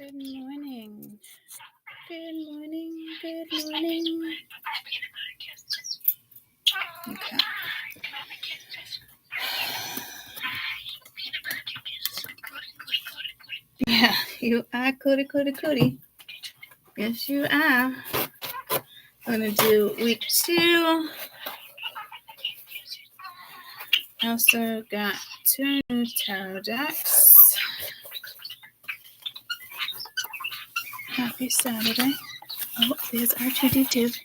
Good morning. Good morning. Good morning. Okay. Yeah, you are cootie. Yes, you are. I'm going to do week 2. Also got 2 new tarot decks. Happy Saturday. Oh, there's R2D2.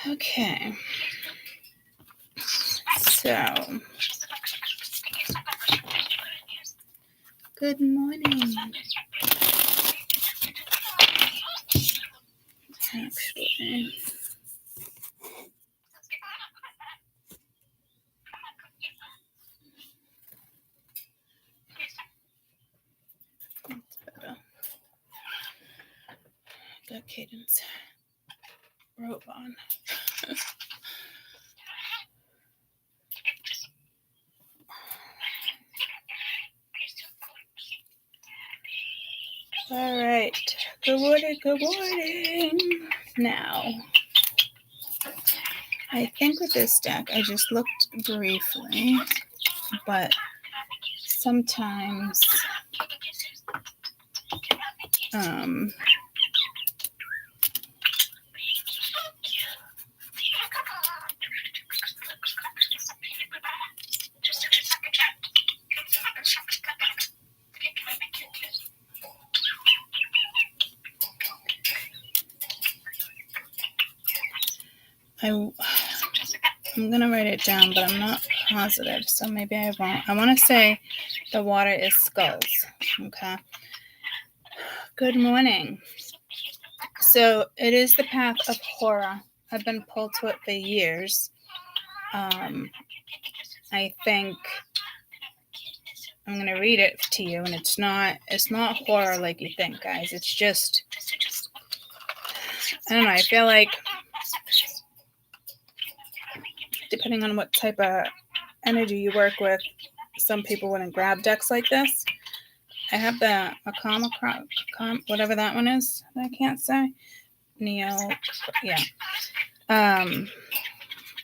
Okay. So, good morning. Actually, that's better. Got Cadence robe on. All right. Good morning. Now, I think with this deck, I just looked briefly, but sometimes I'm going to write it down, but I'm not positive, so maybe I won't. I want to say the water is skulls, okay? Good morning. So it is the path of horror. I've been pulled to it for years. I think I'm going to read it to you, and it's not horror like you think, guys. It's just, I don't know, I feel like depending on what type of energy you work with, some people wouldn't grab decks like this. I have the whatever that one is that I can't say. Yeah. And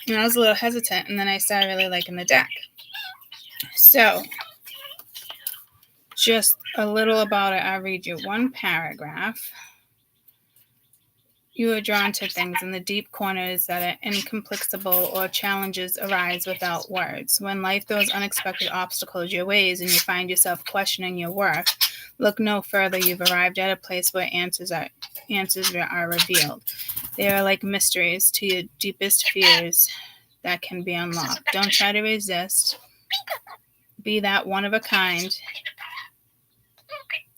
I was a little hesitant, and then I started really liking the deck. So, just a little about it. I'll read you one paragraph. You are drawn to things in the deep corners that are incomprehensible or challenges arise without words. When life throws unexpected obstacles your ways and you find yourself questioning your worth, look no further. You've arrived at a place where answers are revealed. They are like mysteries to your deepest fears that can be unlocked. Don't try to resist. Be that one of a kind,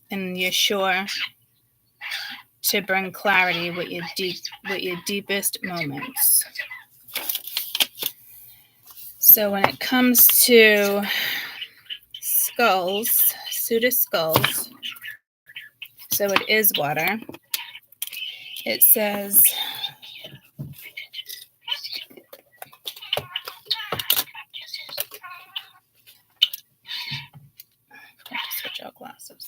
and you're sure to bring clarity with your deepest moments. So when it comes to skulls, suited skulls, so it is water. It says, I have to switch out glasses.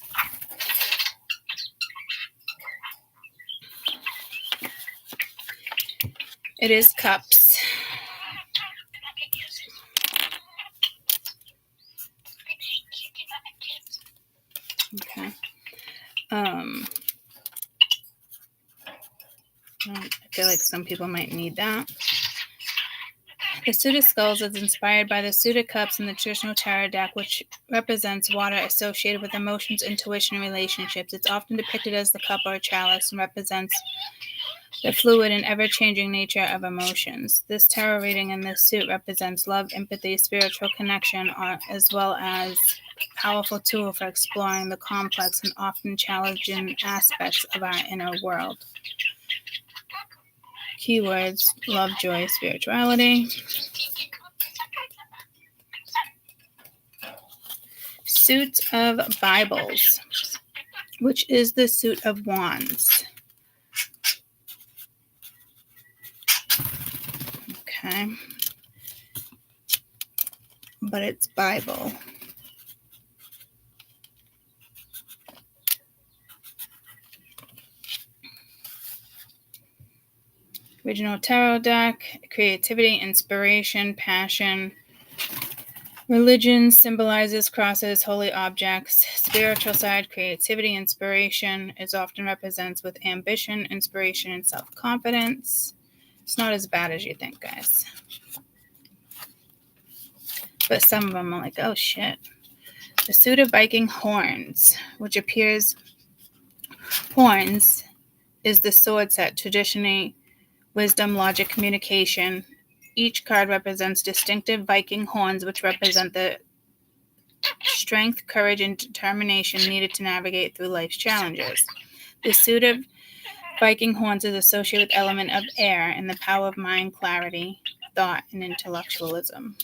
It is cups. Okay. I feel like some people might need that. The suited skulls is inspired by the suited cups in the traditional tarot deck, which represents water associated with emotions, intuition, and relationships. It's often depicted as the cup or a chalice and represents the fluid and ever-changing nature of emotions. This tarot reading in this suit represents love, empathy, spiritual connection, as well as a powerful tool for exploring the complex and often challenging aspects of our inner world. Keywords: love, joy, spirituality. suit of Bibles, which is the suit of Wands. Okay. But it's Bible. Original tarot deck, creativity, inspiration, passion. Religion symbolizes crosses, holy objects. Spiritual side, creativity, inspiration is often represented with ambition, inspiration, and self-confidence. It's not as bad as you think, guys. But some of them are like, oh shit. The suit of Viking horns, which appears horns is the sword set, traditionally wisdom, logic, communication. Each card represents distinctive Viking horns, which represent the strength, courage, and determination needed to navigate through life's challenges. The suit of Viking horns is associated with element of air and the power of mind, clarity, thought, and intellectualism.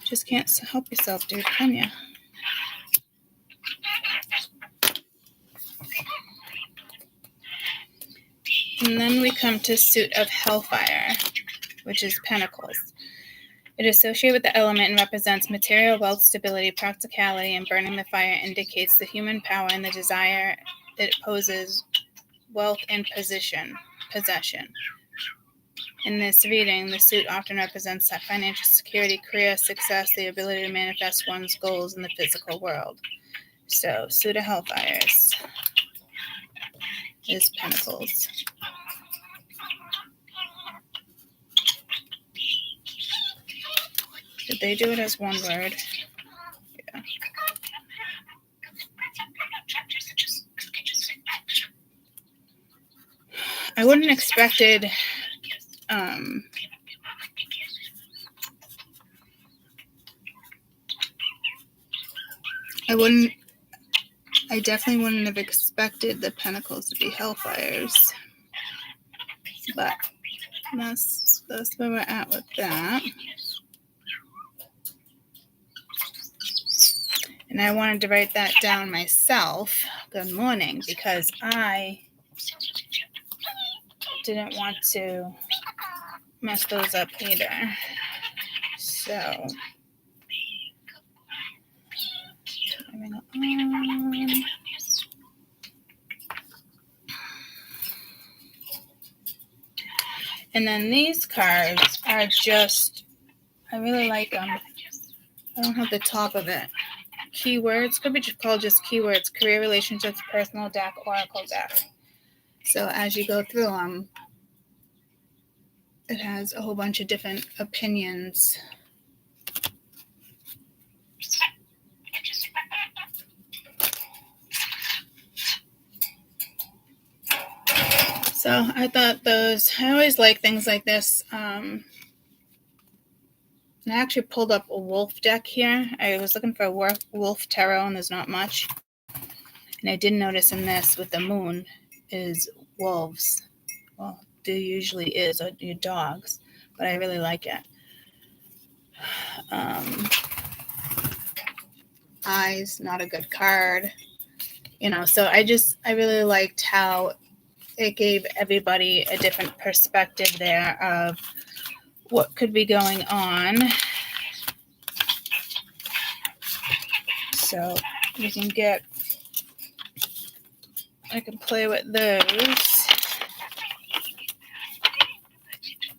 Just can't help yourself, dude, can you? And then we come to suit of Hellfire, which is Pentacles. It is associated with the element and represents material wealth, stability, practicality, and burning the fire indicates the human power and the desire it poses wealth and possession. In this reading, the suit often represents that financial security, career success, the ability to manifest one's goals in the physical world. So, suit of Hellfires is Pentacles. Did they do it as one word? Yeah. I wouldn't expected I definitely wouldn't have expected the Pentacles to be Hellfires. But that's where we're at with that. And I wanted to write that down myself. Good morning, because I didn't want to mess those up either. So, and then these cards are just, I really like them. I don't have the top of it. Keywords, could be called just keywords, career, relationships, personal deck, oracle deck. So as you go through them, it has a whole bunch of different opinions. So I thought I always like things like this. I actually pulled up a wolf deck here. I was looking for a wolf tarot, and there's not much. And I did notice in this with the moon is wolves. Well, there usually is, or your dogs, but I really like it. Eyes, not a good card. So I really liked how it gave everybody a different perspective there of what could be going on. So you can I can play with those,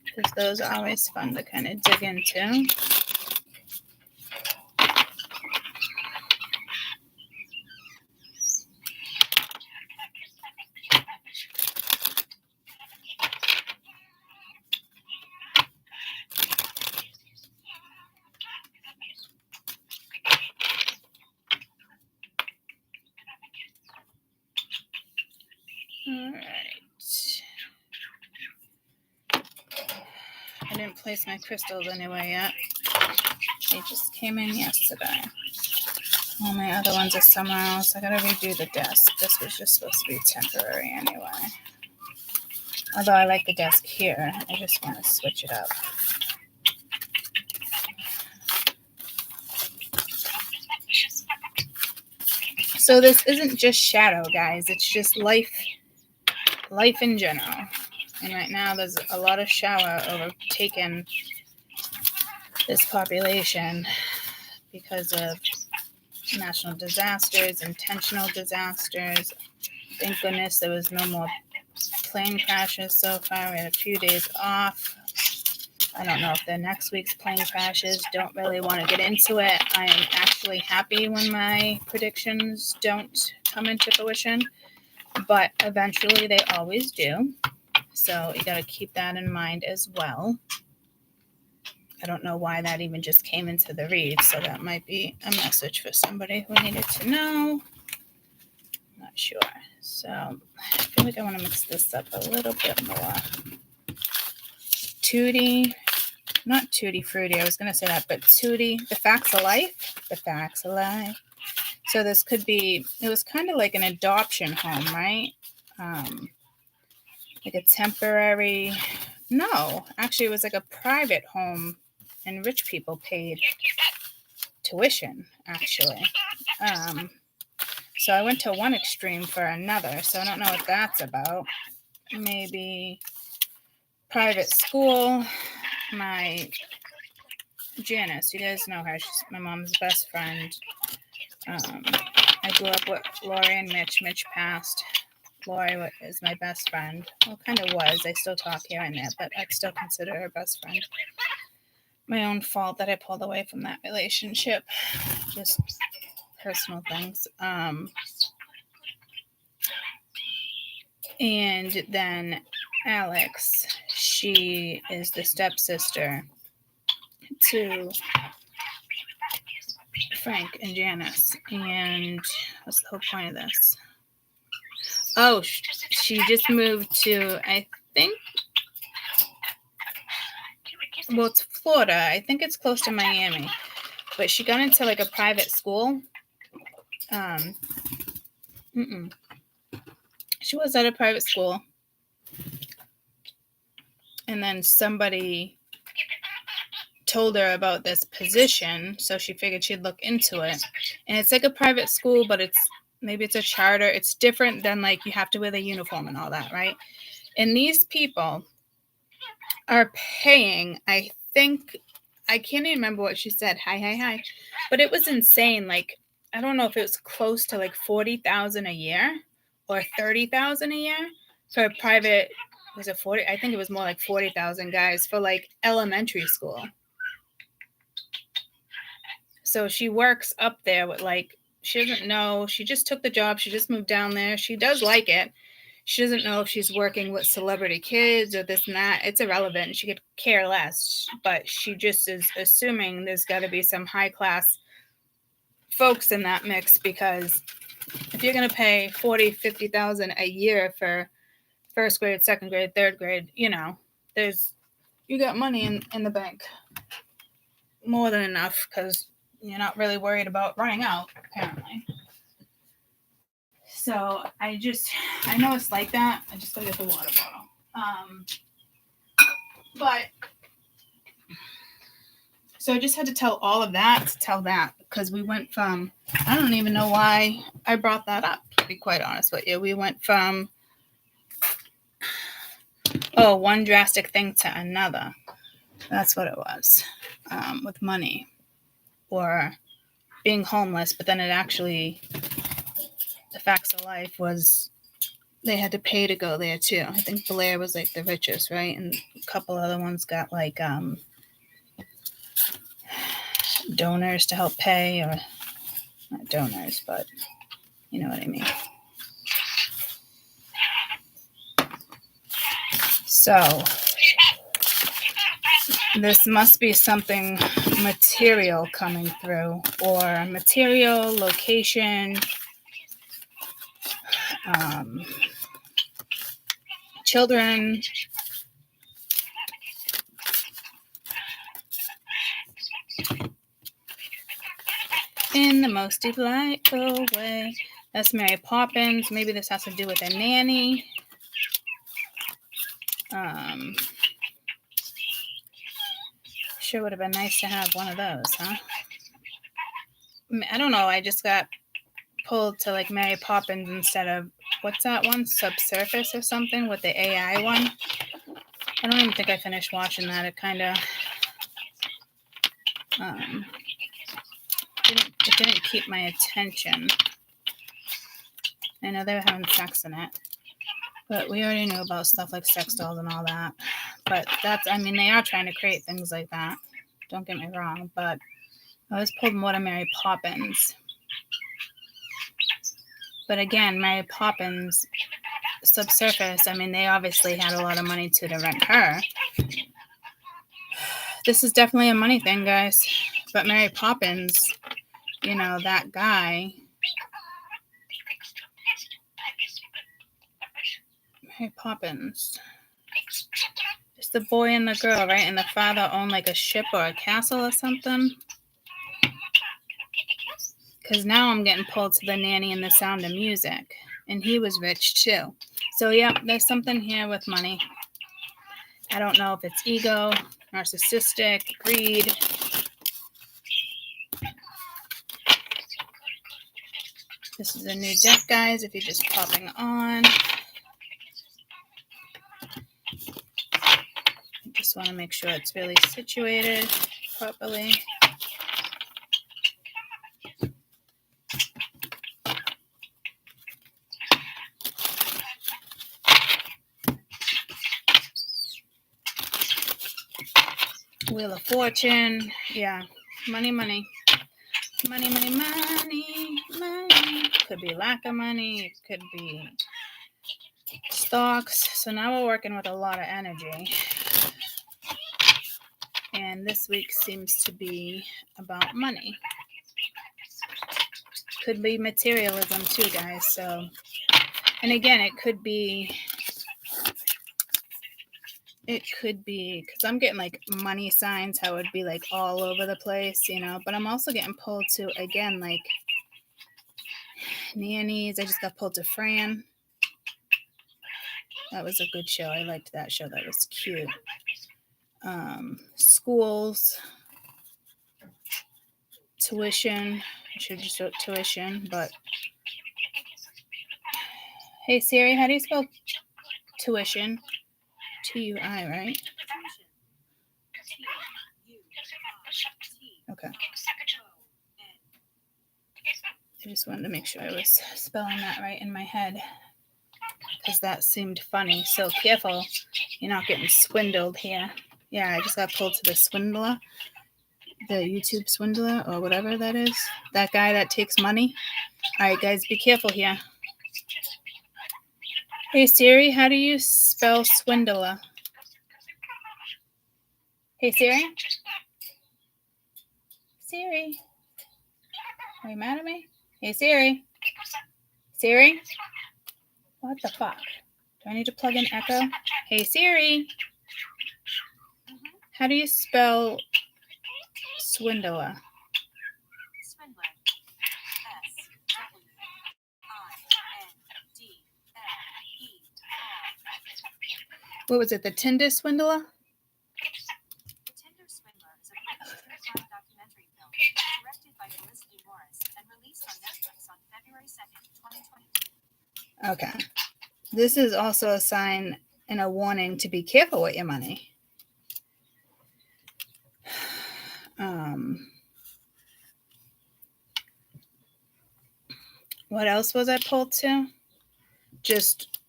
because those are always fun to kind of dig into. All right. I didn't place my crystals anyway yet. They just came in yesterday. All my other ones are somewhere else. I gotta redo the desk. This was just supposed to be temporary anyway. Although I like the desk here, I just want to switch it up. So this isn't just shadow, guys. It's just life in general. And right now there's a lot of shower overtaking this population because of national disasters, intentional disasters. Thank goodness there was no more plane crashes so far. We had a few days off. I don't know if the next week's plane crashes. Don't really want to get into it. I am actually happy when my predictions don't come into fruition, but eventually they always do. So you got to keep that in mind as well. I don't know why that even just came into the read, so that might be a message for somebody who needed to know. Not sure. So I feel like I want to mix this up a little bit more. Not tutti frutti, I was going to say that, but tutti, the facts of life. The facts of life. So this could be, it was kind of like an adoption home, right? Like a temporary, no, actually it was like a private home and rich people paid tuition, actually. So I went to one extreme for another, so I don't know what that's about. Maybe private school. My Janice, you guys know her. She's my mom's best friend. I grew up with Lori and Mitch. Mitch passed. Lori is my best friend. Well, kind of was. I still talk here and there, but I'd still consider her best friend. My own fault that I pulled away from that relationship. Just personal things. And then Alex, she is the stepsister to Frank and Janice. And what's the whole point of this? Oh, she just moved to, I think, well, it's Florida. I think it's close to Miami. But she got into like a private school. She was at a private school. And then somebody told her about this position, so she figured she'd look into it. And it's like a private school, but maybe it's a charter. It's different than like you have to wear the uniform and all that, right? And these people are paying, I think, I can't even remember what she said. Hi. But it was insane. Like, I don't know if it was close to like $40,000 a year or $30,000 a year for a private. Was it 40? I think it was more like 40,000, guys, for like elementary school. So she works up there with like, she doesn't know. She just took the job. She just moved down there. She does like it. She doesn't know if she's working with celebrity kids or this and that. It's irrelevant. She could care less. But she just is assuming there's got to be some high class folks in that mix, because if you're going to pay $40,000, $50,000 a year for first grade, second grade, third grade, you got money in the bank. More than enough, because you're not really worried about running out, apparently. So I know it's like that. I just gotta get the water bottle. But so I just had to tell all of that to tell that, because we went from, I don't even know why I brought that up, to be quite honest with you. We went from, one drastic thing to another. That's what it was, with money or being homeless. But then it actually, the facts of life was they had to pay to go there too. I think Blair was like the richest, right? And a couple other ones got like donors to help pay, or not donors, but you know what I mean. So this must be something material coming through, or material, location, children. in the most delightful way. That's Mary Poppins. Maybe this has to do with a nanny. Sure would have been nice to have one of those, huh? I don't know. I just got pulled to like Mary Poppins instead of, what's that one? Subsurface or something with the AI one. I don't even think I finished watching that. It kind of it didn't keep my attention. I know they were having sex in it, but we already knew about stuff like sex dolls and all that. But that's, I mean, they are trying to create things like that. Don't get me wrong, but I was pulled more to Mary Poppins. But again, Mary Poppins, Subsurface, I mean, they obviously had a lot of money to rent her. This is definitely a money thing, guys. But Mary Poppins, you know, that guy, Mary Poppins, it's the boy and the girl, right? And the father owned like a ship or a castle or something. Because now I'm getting pulled to the nanny and the Sound of Music. And he was rich too. So yeah, there's something here with money. I don't know if it's ego, narcissistic, greed. This is a new deck, guys, if you're just popping on. I just want to make sure it's really situated properly. Wheel of Fortune. Yeah. Money, money. Money, money, money, money. Could be lack of money. It could be stocks. So now we're working with a lot of energy. And this week seems to be about money. Could be materialism too, guys. So, and again, it could be, because I'm getting like money signs, how it would be like all over the place, you know, but I'm also getting pulled to, again, like nannies. I just got pulled to Fran. That was a good show. I liked that show. That was cute. Schools, tuition. I should have just wrote tuition, but hey Siri, how do you spell tuition? T-U-I, right? Okay. I just wanted to make sure I was spelling that right in my head, because that seemed funny. So careful, you're not getting swindled here. Yeah, I just got pulled to the swindler, the YouTube swindler or whatever that is. That guy that takes money. All right, guys, be careful here. Hey Siri, how do you spell swindler? Hey Siri? Siri? Are you mad at me? Hey Siri? Siri? What the fuck? Do I need to plug in Echo? Hey Siri? How do you spell swindler? Swindler. S-W-I-N-D-L-E-R. What was it? The Tinder swindler? The Tinder Swindler is a British true crime documentary film directed by Felicity Morris and released on Netflix on February 2nd, 2022. Okay. This is also a sign and a warning to be careful with your money. What else was I pulled to? Just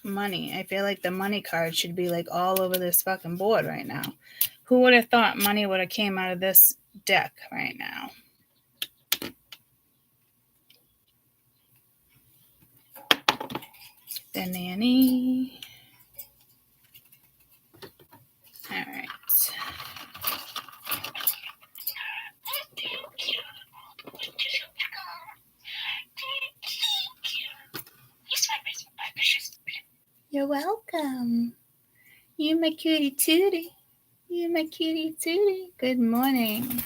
money. I feel like the money card should be like all over this fucking board right now. Who would have thought money would have came out of this deck right now? The nanny. All right. You're welcome. You my cutie tootie. You my cutie tootie. Good morning.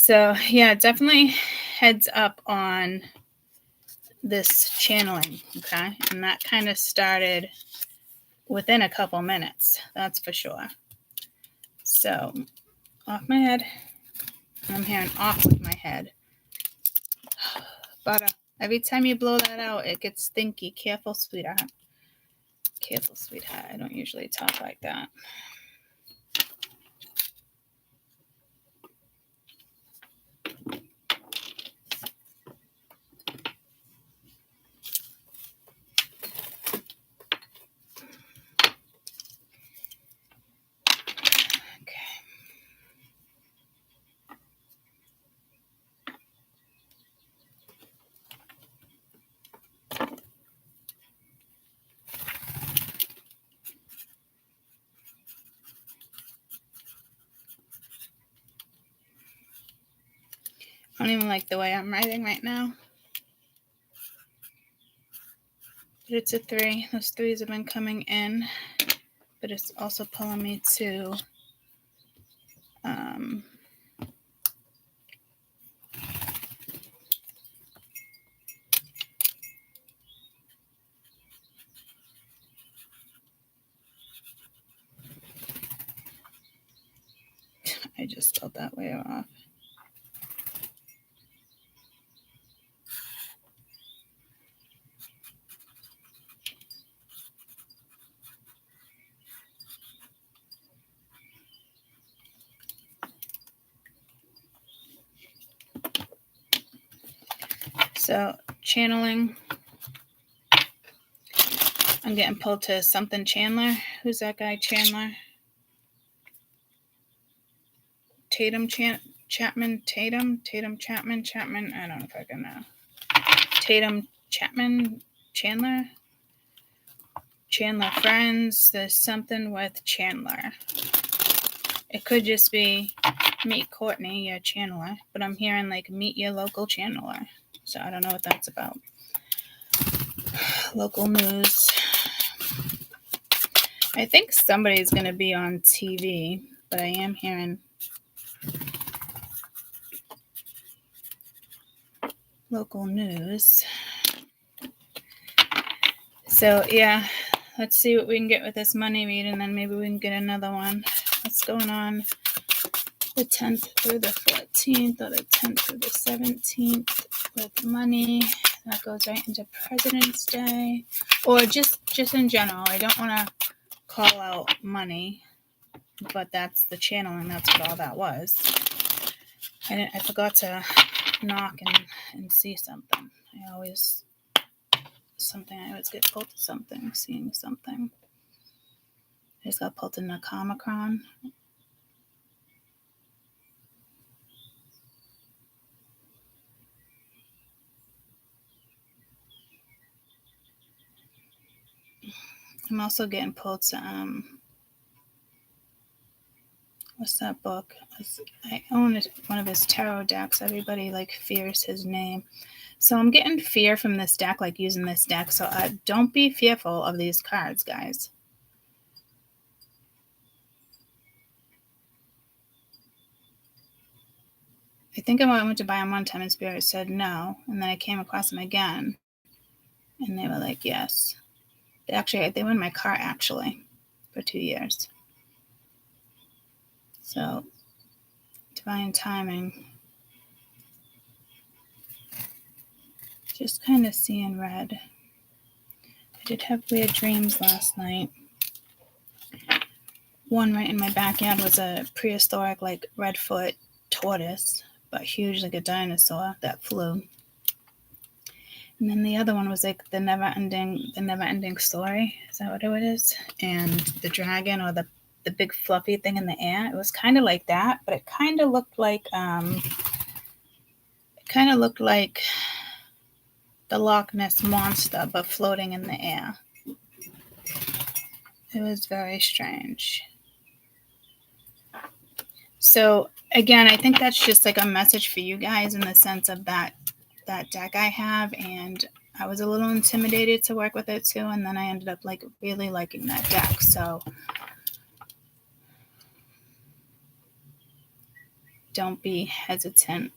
So yeah, definitely heads up on this channeling, okay? And that kind of started within a couple minutes, that's for sure. So off my head. I'm hearing off with my head. Butter. Every time you blow that out, it gets stinky. Careful, sweetheart. Careful, sweetheart. I don't usually talk like that. I don't even like the way I'm writing right now. But it's a 3. Those 3s have been coming in. But it's also pulling me to I just spelled that way off. So channeling. I'm getting pulled to something Chandler. Who's that guy, Chandler? Chapman. I don't know if I can know. Tatum Chapman, Chandler Friends. There's something with Chandler. It could just be meet Courtney, your channeler, but I'm hearing like meet your local channeler. So I don't know what that's about. Local news. I think somebody's going to be on TV, but I am hearing local news. So yeah, let's see what we can get with this money read, and then maybe we can get another one. What's going on the 10th through the 14th, or the 10th through the 17th with money? That goes right into President's Day, or just in general. I don't want to call out money, but that's the channeling. That's what all that was. I forgot to knock and see something. I always get pulled to something, seeing something. I just got pulled in the Capicorn. I'm also getting pulled to what's that book? I own one of his tarot decks. Everybody like fears his name. So I'm getting fear from this deck, like using this deck. So don't be fearful of these cards, guys. I think I went to buy them one time and Spirit said no. And then I came across them again. And they were like, yes. They were in my car actually for 2 years. So divine timing. Just kind of seeing red. I did have weird dreams last night. One right in my backyard was a prehistoric, like redfoot tortoise, but huge, like a dinosaur that flew. And then the other one was like the never ending story. Is that what it is? And the dragon, or the big fluffy thing in the air. It was kind of like that, but it kind of looked like the Loch Ness monster, but floating in the air. It was very strange. So again, I think that's just like a message for you guys in the sense of that deck I have, and I was a little intimidated to work with it too, and then I ended up like really liking that deck. So don't be hesitant.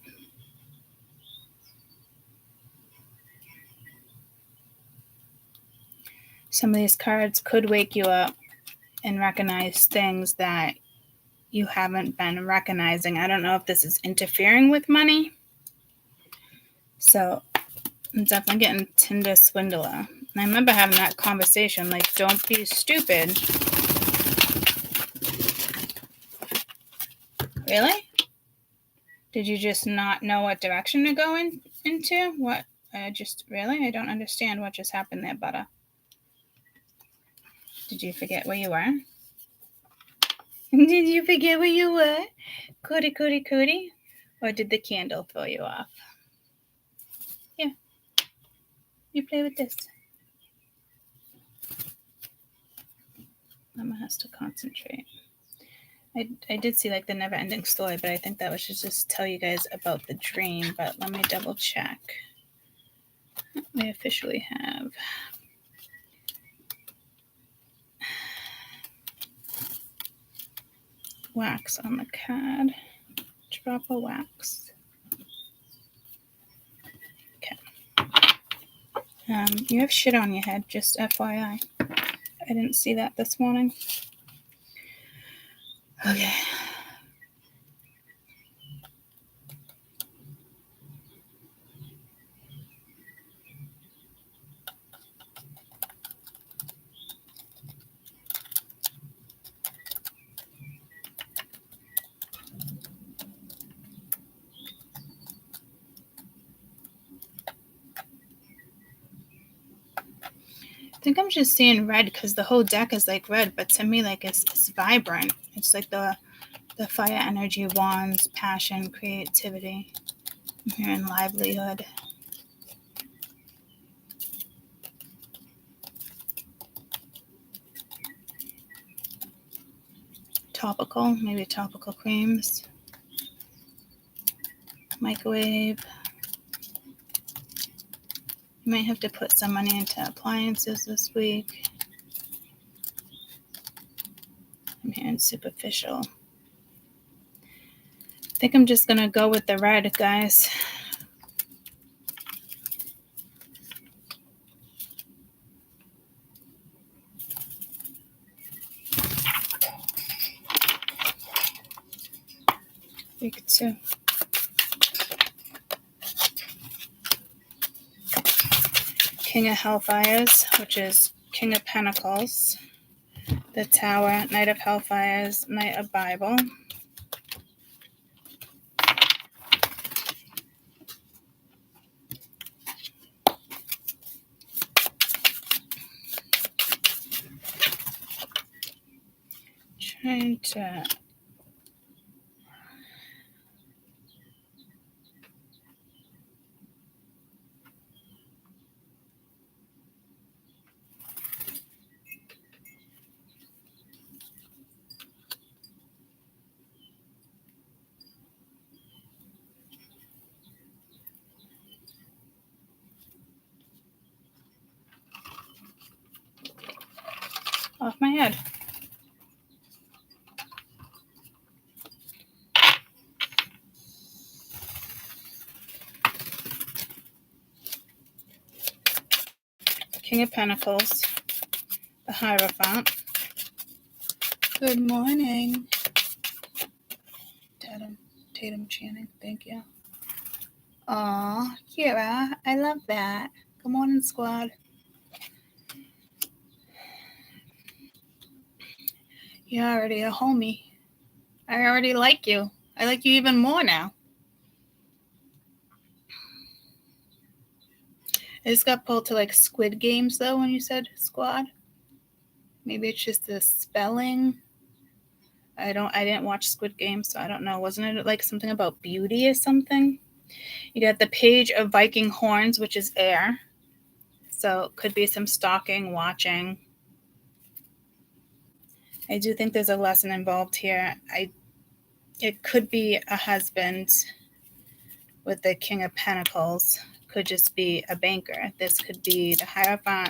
Some of these cards could wake you up and recognize things that you haven't been recognizing. I don't know if this is interfering with money. So I'm definitely getting Tinder swindler. And I remember having that conversation, like, don't be stupid. Really? Did you just not know what direction to go into? What? Really? I don't understand what just happened there, Butter. Did you forget where you were? Did you forget where you were? Cootie. Or did the candle throw you off? Yeah. You play with this. Mama has to concentrate. I did see like the never ending story, but I think that was just tell you guys about the dream. But let me double check. We officially have wax on the card. Drop of wax. Okay. You have shit on your head, just FYI. I didn't see that this morning. Okay. I think I'm just seeing red because the whole deck is like red, but to me, like it's vibrant. It's like the fire energy, wands, passion, creativity. I'm hearing livelihood. Topical, maybe topical creams. Microwave. You might have to put some money into appliances this week. I'm hearing superficial. I think I'm just going to go with the red, guys. Week 2. King of Hellfires, which is King of Pentacles. The Tower, Knight of Hellfires, Knight of Bible. Trying to... off my head. King of Pentacles, the Hierophant. Good morning. Tatum Channing, thank you. Aw, Kira, I love that. Good morning, squad. You're already a homie. I already like you. I like you even more now. I just got pulled to like Squid Games though when you said squad. Maybe it's just the spelling. I didn't watch Squid Games, so I don't know. Wasn't it like something about beauty or something? You got the Page of Viking Horns, which is air. So it could be some stalking, watching. I do think there's a lesson involved here. It could be a husband with the King of Pentacles. Could just be a banker. This could be the Hierophant.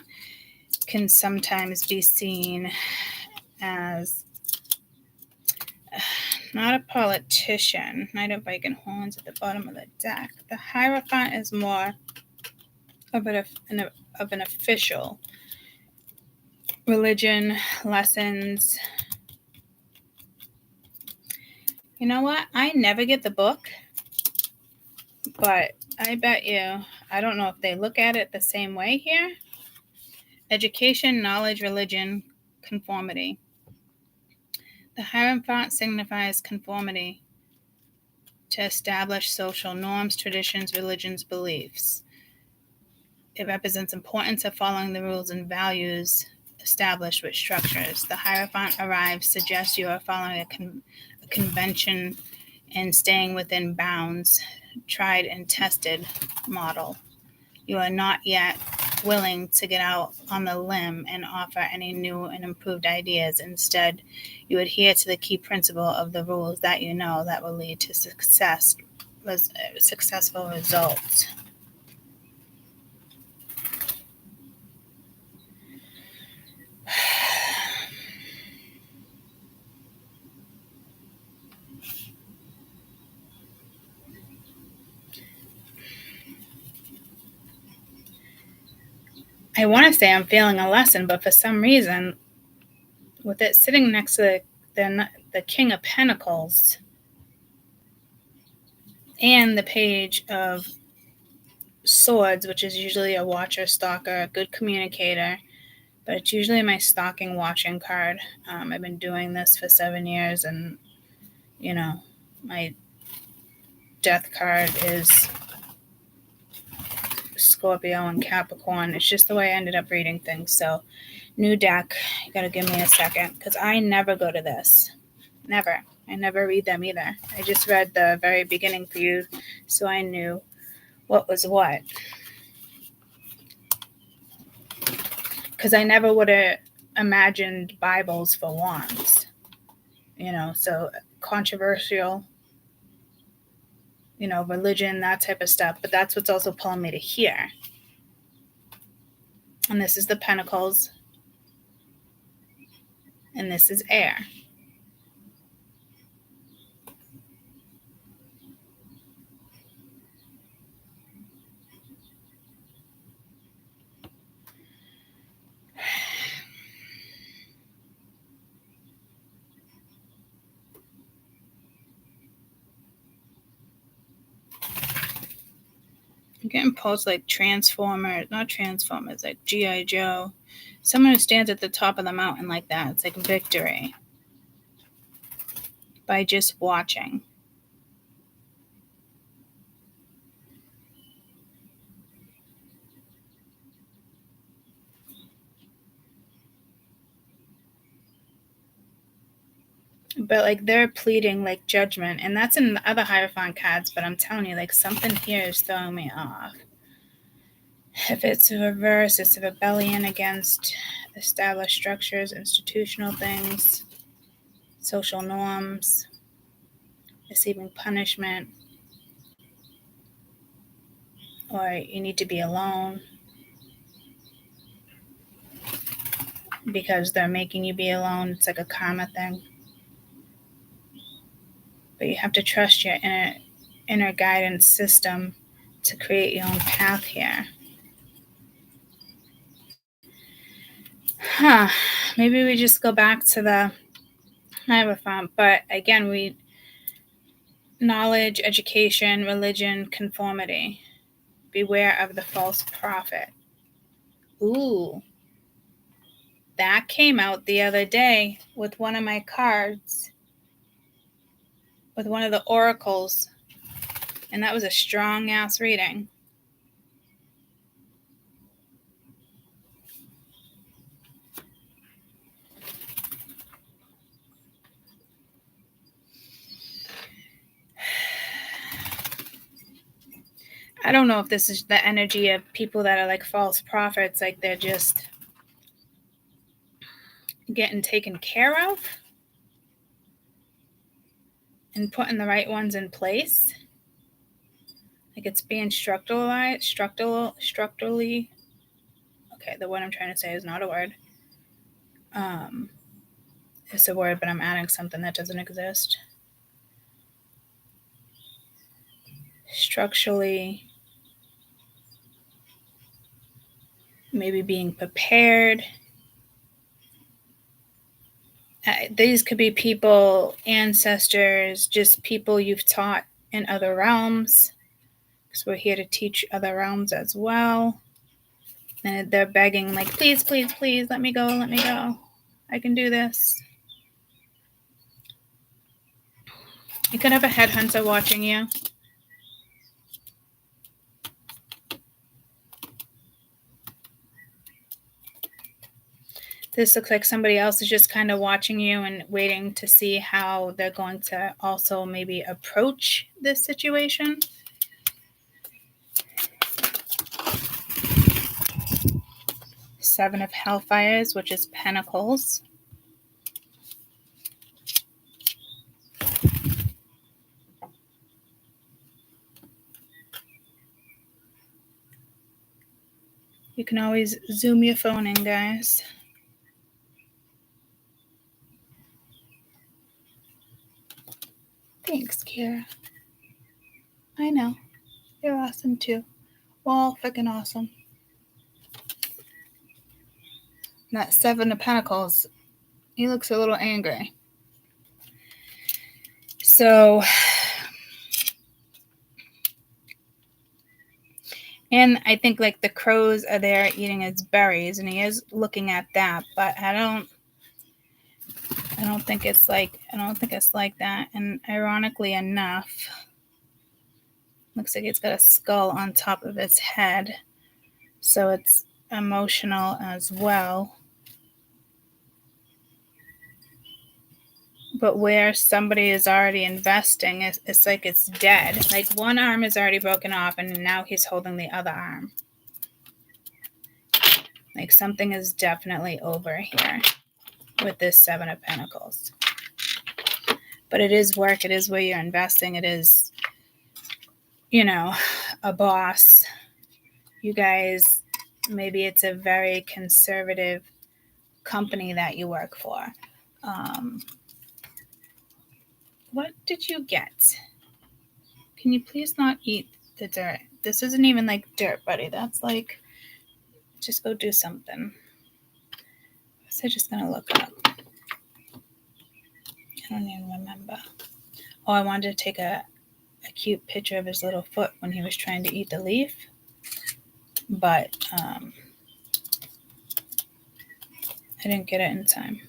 Can sometimes be seen as not a politician. Knight of Viking horns at the bottom of the deck. The Hierophant is more of an official. Religion, lessons. You know what? I never get the book, but I bet you, I don't know if they look at it the same way here. Education, knowledge, religion, conformity. The Hierophant signifies conformity to establish social norms, traditions, religions, beliefs. It represents importance of following the rules and values established with structures. The Hierophant arrives suggests you are following a convention and staying within bounds, tried and tested model. You are not yet willing to get out on the limb and offer any new and improved ideas. Instead, you adhere to the key principle of the rules that you know that will lead to successful results. I want to say I'm feeling a lesson, but for some reason, with it sitting next to the King of Pentacles and the Page of Swords, which is usually a watcher, stalker, a good communicator, but it's usually my stalking, watching card. I've been doing this for 7 years, and my death card is Scorpio and Capricorn. It's just the way I ended up reading things. So, new deck, you gotta give me a second, because I never go to this. Never. I never read them either. I just read the very beginning for you, so I knew what was what. Because I never would have imagined Bibles for wands. So controversial, religion, that type of stuff. But that's what's also pulling me to here. And this is the Pentacles. And this is air. I'm getting posed like not Transformers, like G.I. Joe. Someone who stands at the top of the mountain like that. It's like victory by just watching. But like they're pleading like judgment, and that's in the other Hierophant cards, but I'm telling you, like something here is throwing me off. If it's a reverse, it's a rebellion against established structures, institutional things, social norms, receiving punishment, or you need to be alone because they're making you be alone. It's like a karma thing. But you have to trust your inner guidance system to create your own path here. Maybe we just go back to the Hierophant. But again, knowledge, education, religion, conformity. Beware of the false prophet. Ooh. That came out the other day with one of my cards, with one of the oracles. And that was a strong ass reading. I don't know if this is the energy of people that are like false prophets, like they're just getting taken care of and putting the right ones in place. Like it's being structurally. Okay, the word I'm trying to say is not a word. It's a word, but I'm adding something that doesn't exist. structurally, maybe being prepared. These could be people, ancestors, just people you've taught in other realms, because we're here to teach other realms as well. And they're begging, like, please, please, please, let me go, let me go. I can do this. You could have a headhunter watching you. This looks like somebody else is just kind of watching you and waiting to see how they're going to also maybe approach this situation. Seven of Hellfires, which is Pentacles. You can always zoom your phone in, guys. Thanks, Kira. I know. You're awesome, too. We're all freaking awesome. And that Seven of Pentacles, he looks a little angry. So, and I think like the crows are there eating his berries, and he is looking at that, but I don't think it's like that. And ironically enough, looks like it's got a skull on top of its head, so it's emotional as well. But where somebody is already investing, it's like it's dead. Like one arm is already broken off, and now he's holding the other arm. Like something is definitely over here with this Seven of Pentacles. But it is work. It is where you're investing. It is, a boss. You guys, maybe it's a very conservative company that you work for. What did you get? Can you please not eat the dirt? This isn't even like dirt, buddy. That's like, just go do something. So I'm just going to look up. I don't even remember. Oh, I wanted to take a cute picture of his little foot when he was trying to eat the leaf. But I didn't get it in time.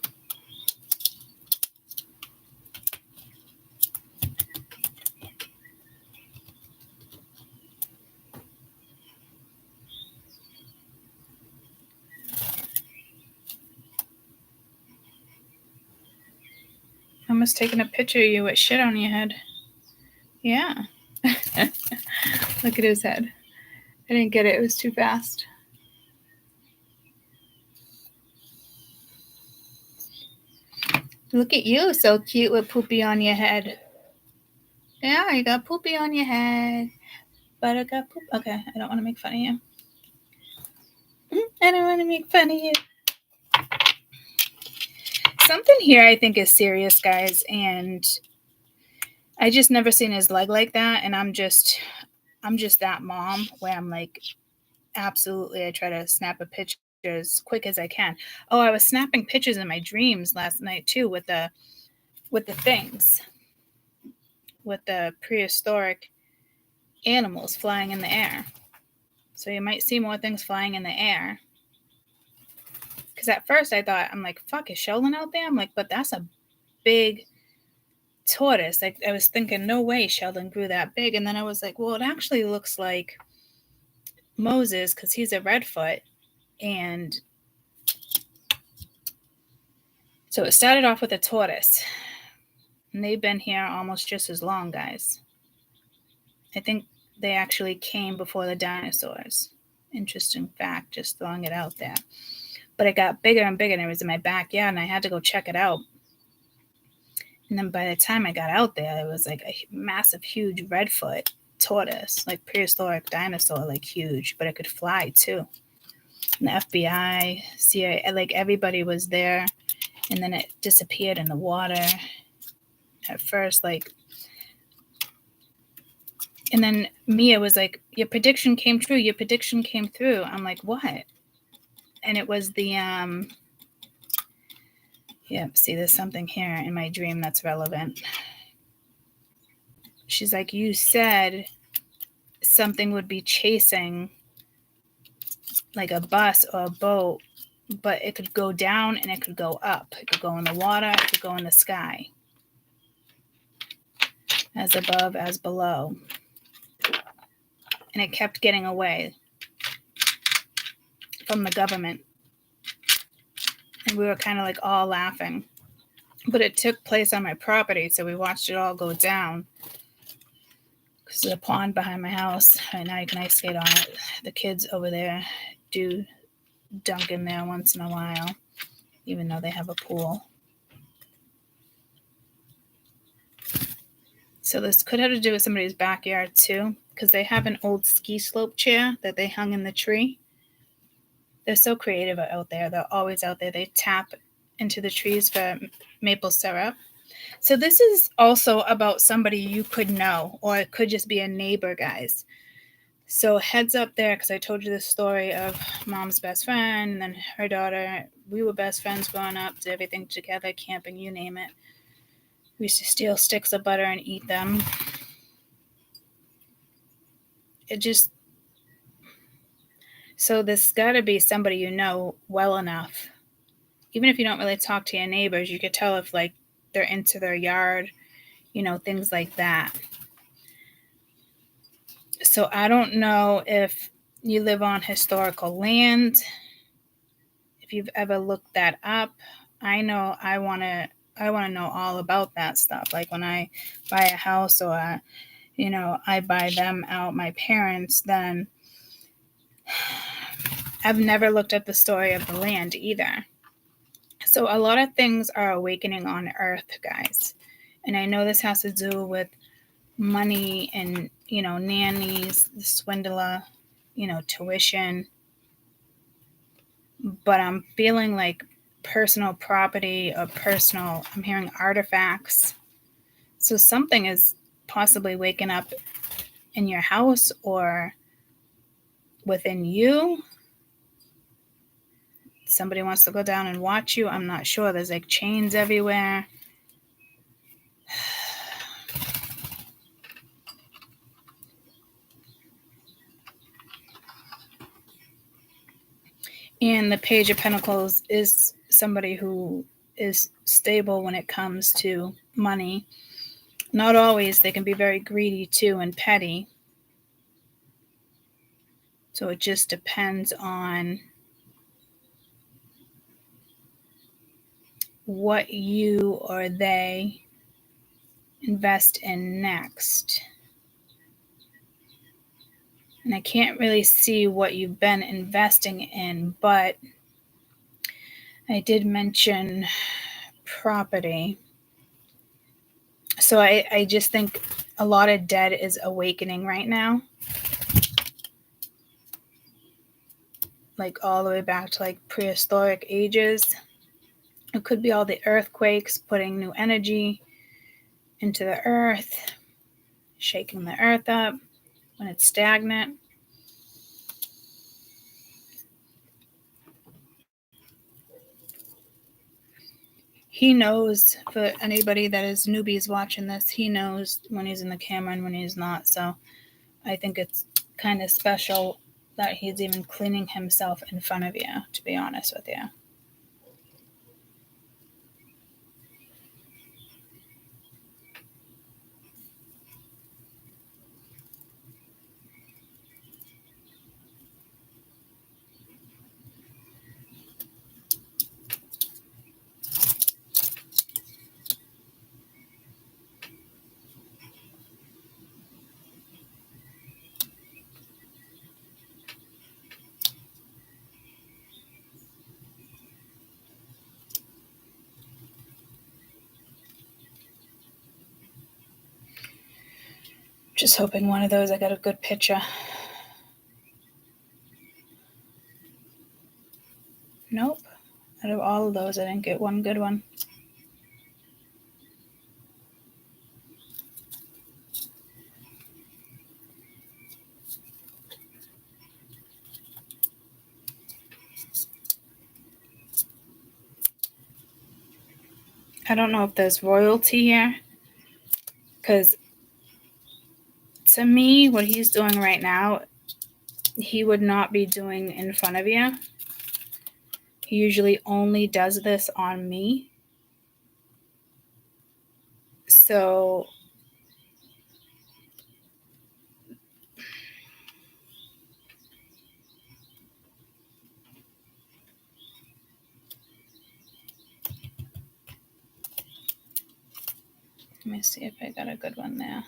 I almost taking a picture of you with shit on your head. Yeah. Look at his head. I didn't get it. It was too fast. Look at you, so cute with poopy on your head. Yeah, you got poopy on your head. Buttercup poop. Okay, I don't want to make fun of you. I don't want to make fun of you. Something here I think is serious, guys, and I just never seen his leg like that, and I'm just that mom where I'm like, absolutely, I try to snap a picture as quick as I can. Oh, I was snapping pictures in my dreams last night too with the things, with the prehistoric animals flying in the air. So you might see more things flying in the air. Because at first I thought, I'm like, fuck, is Sheldon out there? I'm like, but that's a big tortoise. Like I was thinking, no way Sheldon grew that big. And then I was like, well, it actually looks like Moses, because he's a redfoot. And so it started off with a tortoise. And they've been here almost just as long, guys. I think they actually came before the dinosaurs. Interesting fact, just throwing it out there. But it got bigger and bigger, and it was in my backyard, and I had to go check it out. And then by the time I got out there, it was like a massive, huge redfoot tortoise, like prehistoric dinosaur, like huge, but it could fly too. And the FBI, CIA, like everybody was there, and then it disappeared in the water. At first, like And then Mia was like, your prediction came true. Your prediction came through. I'm like, what? And it was the, see, there's something here in my dream that's relevant. She's like, you said something would be chasing like a bus or a boat, but it could go down and it could go up. It could go in the water, it could go in the sky. As above, as below. And it kept getting away from the government. And we were kind of like all laughing. But it took place on my property, so we watched it all go down. Because there's a pond behind my house. Right now you can ice skate on it. The kids over there do dunk in there once in a while, even though they have a pool. So this could have to do with somebody's backyard too, because they have an old ski slope chair that they hung in the tree. They're so creative out there. They're always out there. They tap into the trees for maple syrup. So this is also about somebody you could know, or it could just be a neighbor, guys. So heads up there, because I told you the story of mom's best friend and then her daughter. We were best friends growing up, did everything together, camping, you name it. We used to steal sticks of butter and eat them. So this got to be somebody you know well enough. Even if you don't really talk to your neighbors, you could tell if like they're into their yard, things like that. So I don't know if you live on historical land, if you've ever looked that up. I know I want to know all about that stuff. Like when I buy a house or, I buy them out, my parents, then I've never looked at the story of the land either. So a lot of things are awakening on Earth, guys. And I know this has to do with money and, nannies, the swindler, tuition. But I'm feeling like personal property or I'm hearing artifacts. So something is possibly waking up in your house or within you. Somebody wants to go down and watch you. I'm not sure. There's like chains everywhere. And the Page of Pentacles is somebody who is stable when it comes to money. Not always. They can be very greedy too and petty. So it just depends on what you or they invest in next. And I can't really see what you've been investing in, but I did mention property. So I just think a lot of dead is awakening right now. Like all the way back to like prehistoric ages. It could be all the earthquakes putting new energy into the earth, shaking the earth up when it's stagnant. He knows, for anybody that is newbies watching this, he knows when he's in the camera and when he's not. So I think it's kind of special that he's even cleaning himself in front of you, to be honest with you. Just hoping one of those I got a good picture. Nope. Out of all of those, I didn't get one good one. I don't know if there's royalty here, because to me, what he's doing right now, he would not be doing in front of you. He usually only does this on me. So let me see if I got a good one there.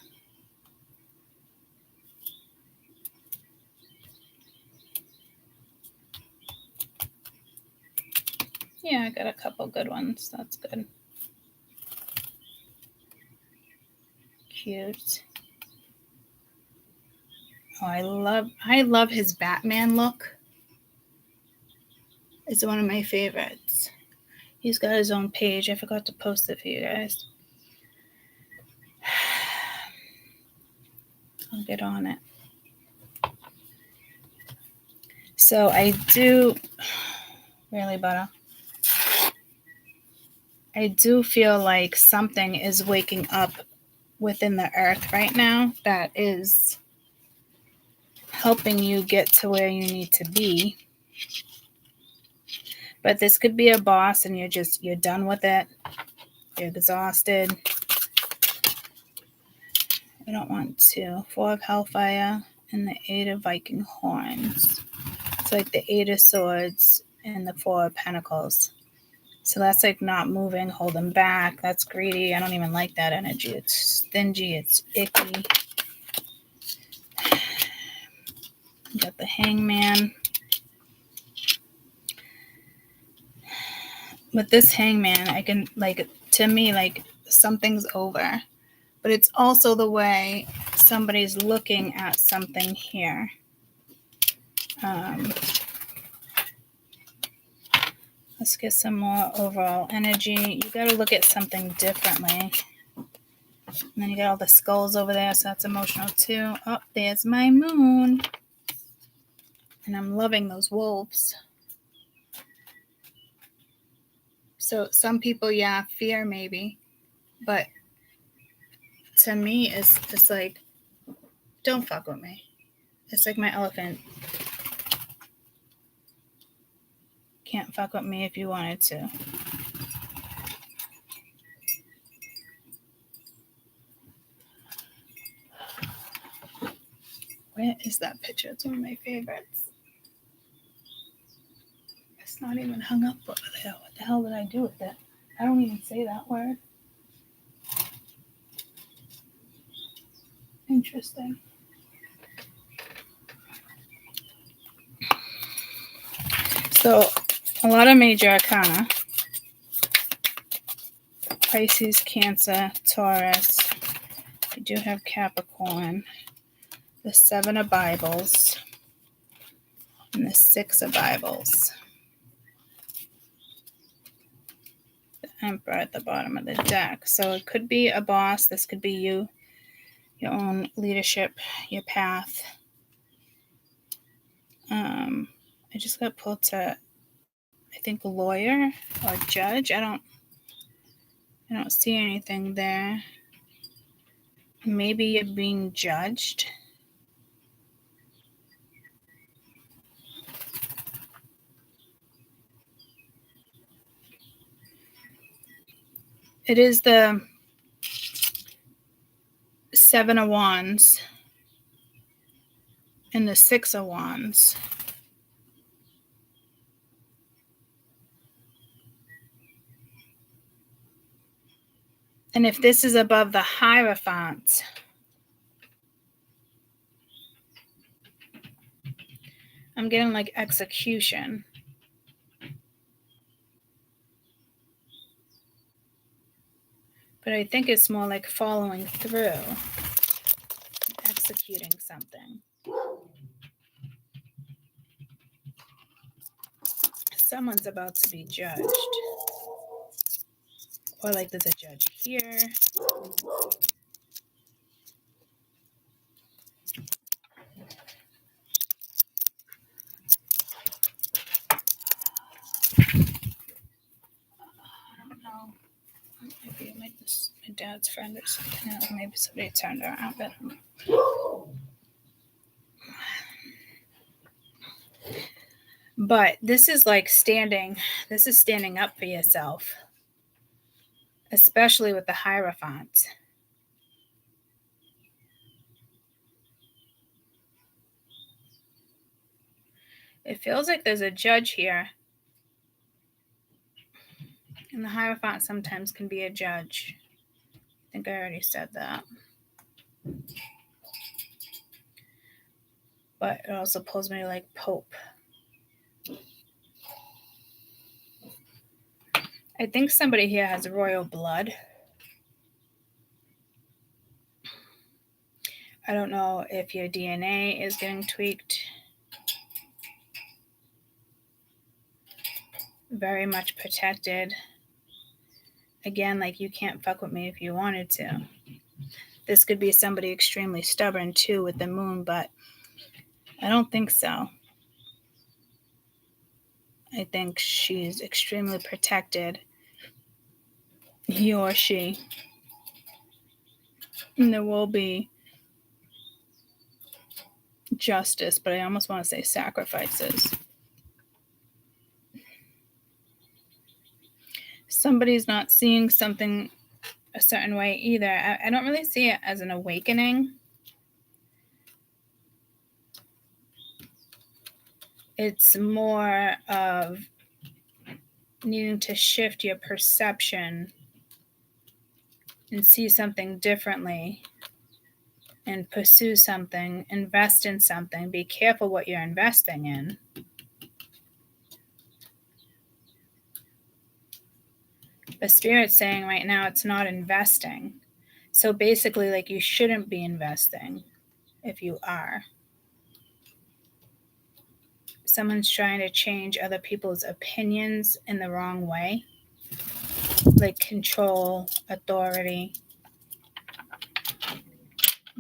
Yeah, I got a couple good ones. That's good. Cute. Oh, I love his Batman look. It's one of my favorites. He's got his own page. I forgot to post it for you guys. I'll get on it. So I do really butter. I do feel like something is waking up within the earth right now that is helping you get to where you need to be. But this could be a boss and you're done with it. You're exhausted. I don't want to. 4 of Hellfire and the 8 of Viking Horns. It's like the 8 of Swords and the 4 of Pentacles. So that's like not moving, holding back. That's greedy. I don't even like that energy. It's stingy. It's icky. You got the Hangman. With this Hangman, I can, like, to me, like, something's over. But it's also the way somebody's looking at something here. Let's get some more overall energy. You got to look at something differently. And then you got all the skulls over there, so that's emotional too. Oh, there's my moon. And I'm loving those wolves. So some people, yeah, fear maybe. But to me, it's like, don't fuck with me. It's like my elephant. Can't fuck with me if you wanted to. Where is that picture? It's one of my favorites. It's not even hung up over there. What the hell did I do with it? I don't even say that word. Interesting. So, a lot of major arcana. Pisces, Cancer, Taurus. We do have Capricorn. The 7 of Bibles. And the 6 of Bibles. The Emperor at the bottom of the deck. So it could be a boss. This could be you. Your own leadership. Your path. I just got pulled to, I think, lawyer or judge. I don't see anything there. Maybe you're being judged. It is the 7 of Wands and the 6 of Wands. And if this is above the Hierophant, I'm getting like execution. But I think it's more like following through, executing something. Someone's about to be judged. Or like there's a judge here. I don't know. dad's friend or something. Maybe somebody turned around. But this is like standing up for yourself, especially with the Hierophant. It feels like there's a judge here. And the Hierophant sometimes can be a judge. I think I already said that. But it also pulls me like Pope. I think somebody here has royal blood. I don't know if your DNA is getting tweaked. Very much protected. Again, like you can't fuck with me if you wanted to. This could be somebody extremely stubborn too with the moon, but I don't think so. I think she's extremely protected. He or she. And there will be justice, but I almost want to say sacrifices. Somebody's not seeing something a certain way either. I don't really see it as an awakening. It's more of needing to shift your perception and see something differently and pursue something, invest in something. Be careful what you're investing in. The Spirit's saying right now it's not investing. So basically, like, you shouldn't be investing if you are. Someone's trying to change other people's opinions in the wrong way, like control, authority,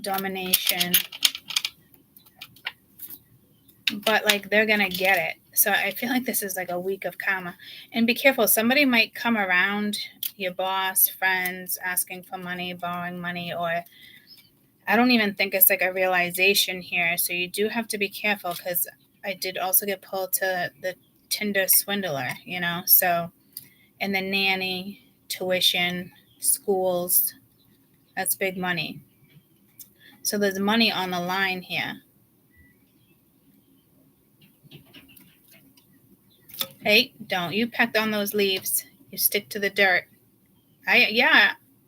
domination. But like they're gonna get it. So I feel like this is like a week of karma. And be careful, somebody might come around, your boss, friends, asking for money, borrowing money, or I don't even think it's like a realization here. So you do have to be careful, because I did also get pulled to the Tinder swindler, so, and the nanny, tuition, schools, that's big money. So there's money on the line here. Hey, don't you peck on those leaves. You stick to the dirt.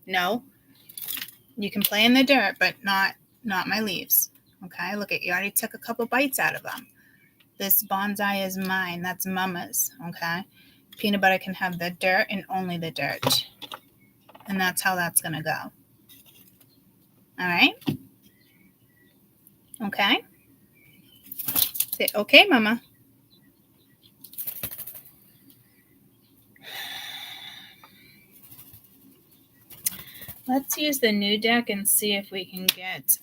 No. You can play in the dirt, but not my leaves. Okay, look at you. Already took a couple bites out of them. This bonsai is mine. That's Mama's. Okay, peanut butter can have the dirt and only the dirt, and that's how that's gonna go. All right. Okay. Say okay, Mama. Let's use the new deck and see if we can get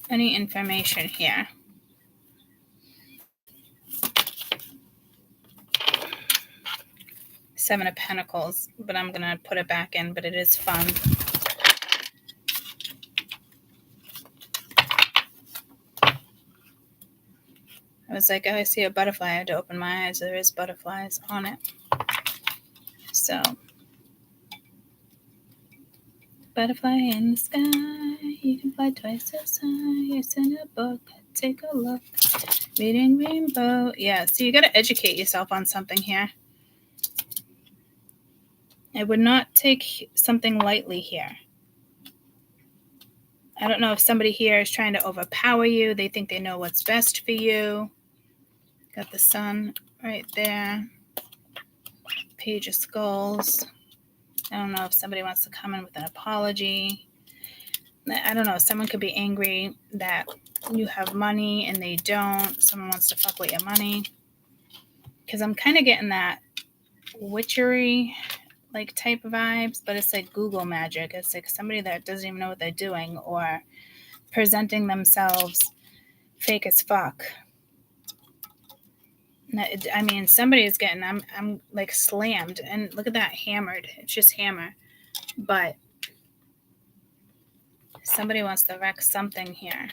any information here. Seven of Pentacles, but I'm going to put it back in, but it is fun. I was like, oh, I see a butterfly. I had to open my eyes. There is butterflies on it. So, butterfly in the sky, you can fly twice as high. It's in a book, take a look. Reading rainbow. Yeah, so you got to educate yourself on something here. I would not take something lightly here. I don't know if somebody here is trying to overpower you. They think they know what's best for you. Got the sun right there. Page of Skulls. I don't know if somebody wants to come in with an apology. I don't know. Someone could be angry that you have money and they don't. Someone wants to fuck with your money. Because I'm kind of getting that witchery like type of vibes, but it's like Google magic. It's like somebody that doesn't even know what they're doing, or presenting themselves fake as fuck. I mean, somebody's getting, I'm like slammed, and look at that, hammered. It's just hammer. But somebody wants to wreck something here.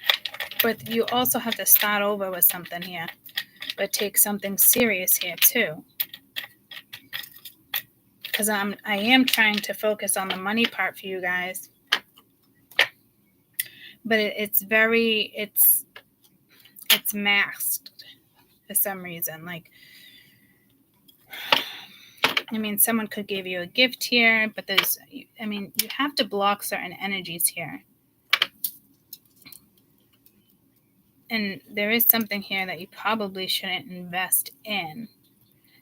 But you also have to start over with something here, but take something serious here too. Because I am trying to focus on the money part for you guys. But it's masked for some reason. Like, I mean, someone could give you a gift here, but you have to block certain energies here. And there is something here that you probably shouldn't invest in.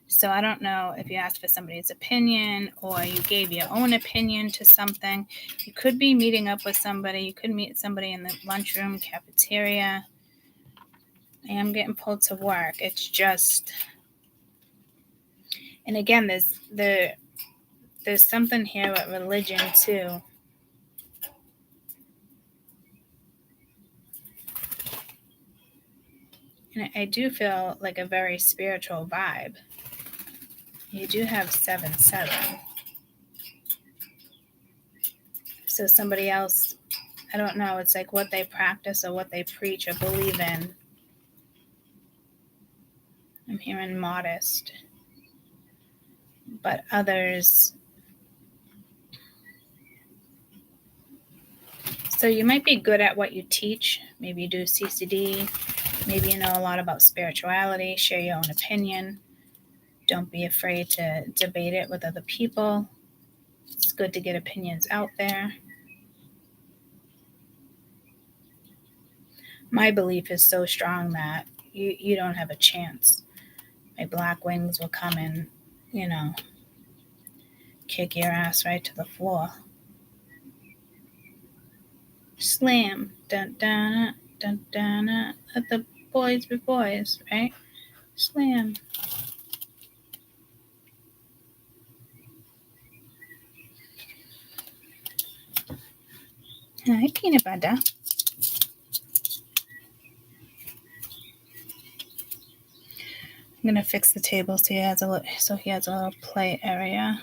So I don't know if you asked for somebody's opinion or you gave your own opinion to something. You could be meeting up with somebody. You could meet somebody in the lunchroom, cafeteria. I am getting pulled to work. It's just, and again, there's something here with religion too. And I do feel like a very spiritual vibe. You do have 7-7. So somebody else, I don't know, it's like what they practice or what they preach or believe in. I'm hearing modest. But others, so you might be good at what you teach. Maybe you do CCD. Maybe you know a lot about spirituality. Share your own opinion. Don't be afraid to debate it with other people. It's good to get opinions out there. My belief is so strong that you don't have a chance. My black wings will come and, kick your ass right to the floor. Slam. Dun, dun, dun, dun, dun. Let the boys be boys, right? Slam. Hi, peanut butter. I'm gonna fix the table so he has a little play area.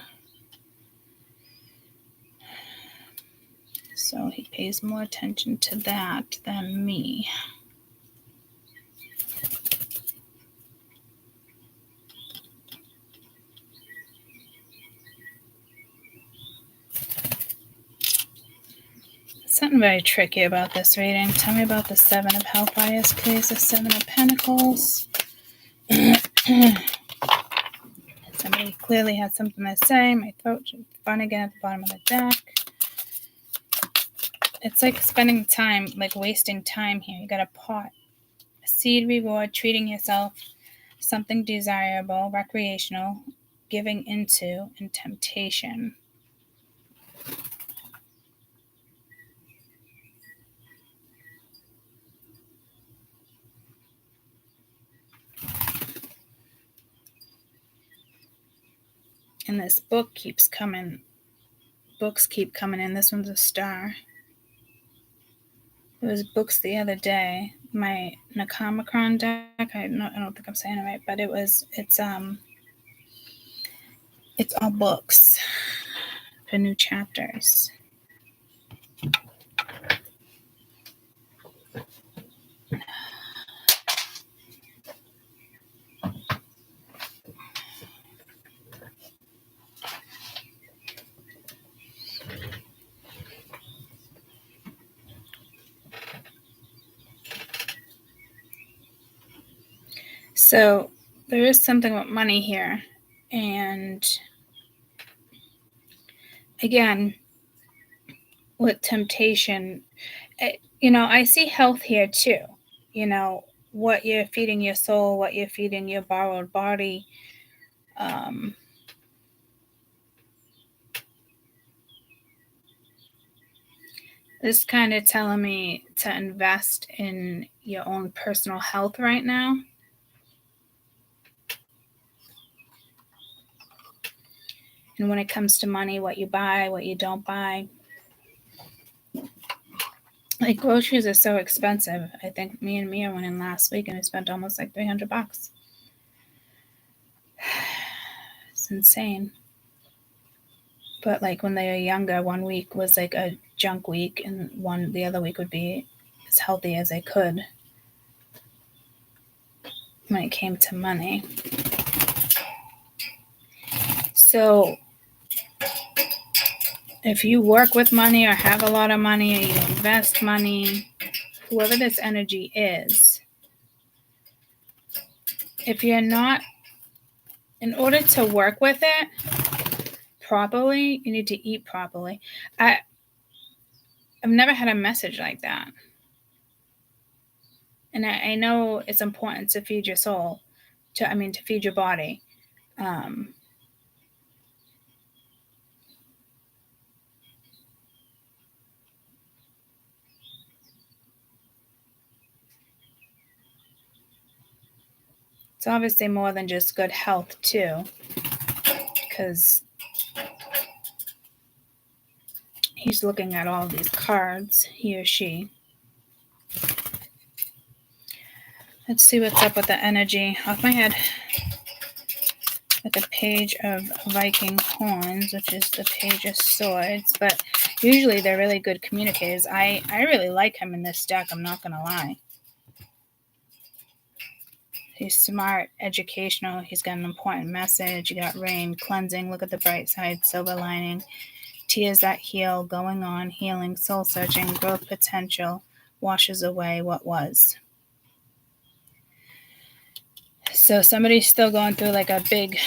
So he pays more attention to that than me. Something very tricky about this reading. Tell me about the 7 of Hellfires, please. The 7 of Pentacles. Somebody clearly has something to say. My throat's fun again at the bottom of the deck. It's like spending time, like wasting time here. You got a pot. A seed reward, treating yourself, something desirable, recreational, giving into, and temptation. And this book keeps coming. Books keep coming in. This one's a star. It was books the other day. My Capicorn deck. I don't think I'm saying it right, but it's all books for new chapters. So there is something with money here. And again, with temptation, I see health here too. What you're feeding your soul, what you're feeding your borrowed body. This kind of telling me to invest in your own personal health right now. And when it comes to money, what you buy, what you don't buy. Like groceries are so expensive. I think me and Mia went in last week and we spent almost like $300. It's insane. But like when they were younger, 1 week was like a junk week, and the other week would be as healthy as they could when it came to money. So if you work with money or have a lot of money or you invest money, whoever this energy is, if you're not, in order to work with it properly, you need to eat properly. I've never had a message like that. And I know it's important to feed your soul, to feed your body. It's obviously more than just good health too, because he's looking at all these cards, he or she. Let's see what's up with the energy. Off my head, with the Page of Viking Horns, which is the Page of Swords. But usually they're really good communicators. I really like him in this deck, I'm not going to lie. He's smart, educational. He's got an important message. You got rain, cleansing, look at the bright side, silver lining, tears that heal, going on, healing, soul searching, growth potential, washes away what was. So somebody's still going through like a big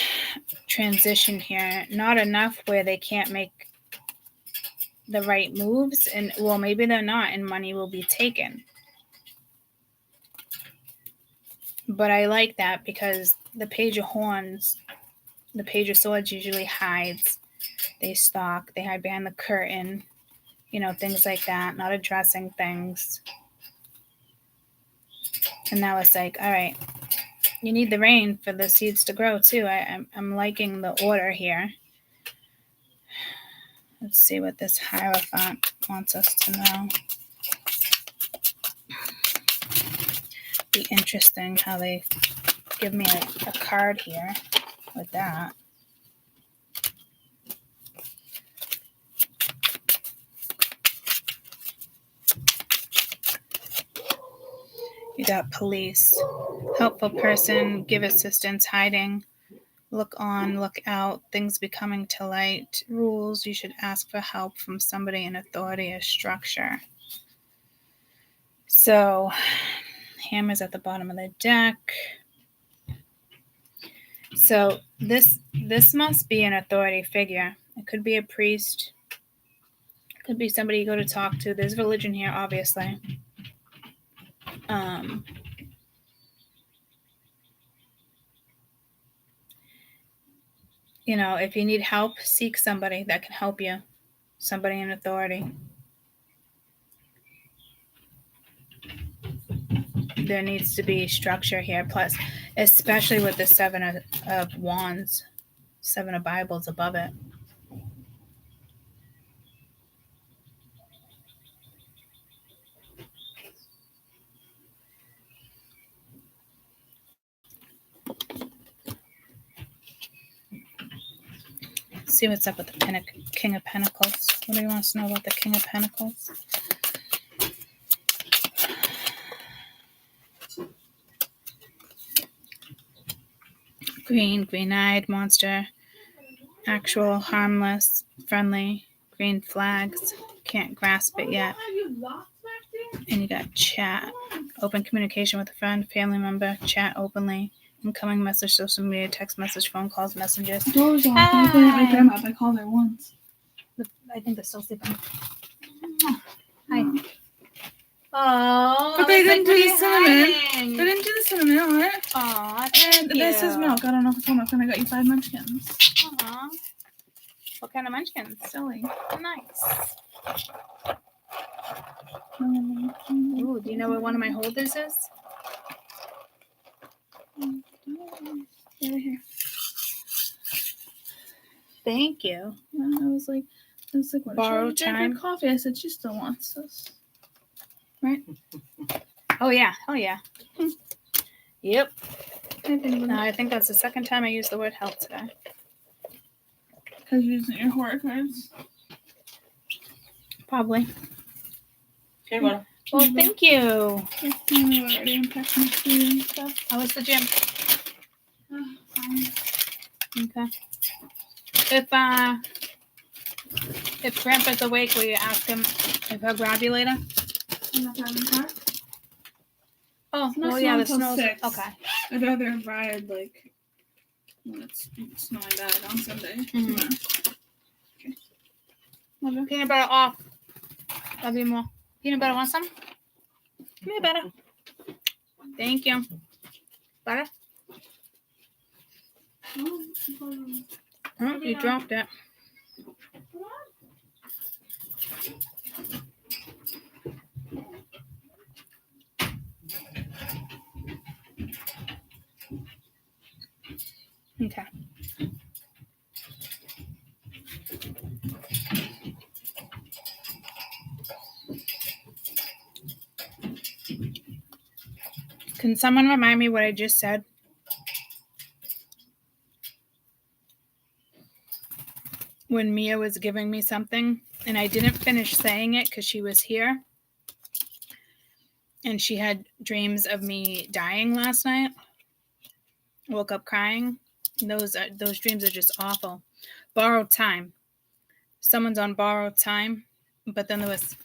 transition here. Not enough where they can't make the right moves, and well, maybe they're not, and money will be taken. But I like that because the Page of Horns, the Page of Swords usually hides. They stalk, they hide behind the curtain, things like that, not addressing things. And now it's like, all right, you need the rain for the seeds to grow too. I'm liking the order here. Let's see what this Hierophant wants us to know. Be interesting how they give me a card here with that. You got police, helpful person, give assistance, hiding, look on, look out, things becoming to light, rules, you should ask for help from somebody in authority or structure. So, Hammer's at the bottom of the deck. So this must be an authority figure. It could be a priest. It could be somebody you go to talk to. There's religion here, obviously. If you need help, seek somebody that can help you. Somebody in authority. There needs to be structure here. Plus, especially with the 7 of Wands, 7 of Bibles above it. Let's see what's up with the King of Pentacles. What do you want us to know about the King of Pentacles? Green, green-eyed monster, actual, harmless, friendly, green flags, can't grasp it yet. And you got chat, open communication with a friend, family member, chat openly, incoming message, social media, text message, phone calls, messages. The door was off. I couldn't wake them up. I called her once. I think they're still sleeping. Hi. Oh, but they didn't do the cinnamon. They didn't do the cinnamon on it. Aw, and this is milk. I don't know if it's all milk. And I got you 5 munchkins. Aw. What kind of munchkins? Silly. Nice. Ooh, do you know where one of my holders is? Over here. Thank you. Yeah, I was like, what? Borrow Should I drink time. her coffee? I said she still wants this. Right? Oh yeah. Hell yeah. Yep. I think that's the second time I used the word health today. Because you're using your horror cards. Probably. Okay, well, Well, thank you. Yes, we were already unpacking food and stuff. How was the gym? Fine. Okay. If Grandpa's awake, will you ask him if he'll grab you later? I'm not driving the car. Oh, It's not well, yeah, the snowing till snow's 6. okay. I'd rather ride like when it's snowing bad on Sunday. Mhm. Tomorrow. Okay. Love you. Peanut butter off. Love you more. Peanut butter, want some? Give me a butter. Thank you. Butter? Oh, you dropped it. Okay. Can someone remind me what I just said? When Mia was giving me something, and I didn't finish saying it because she was here, and she had dreams of me dying last night. Woke up crying. Those dreams are just awful. Borrowed time. Someone's on borrowed time, but then there was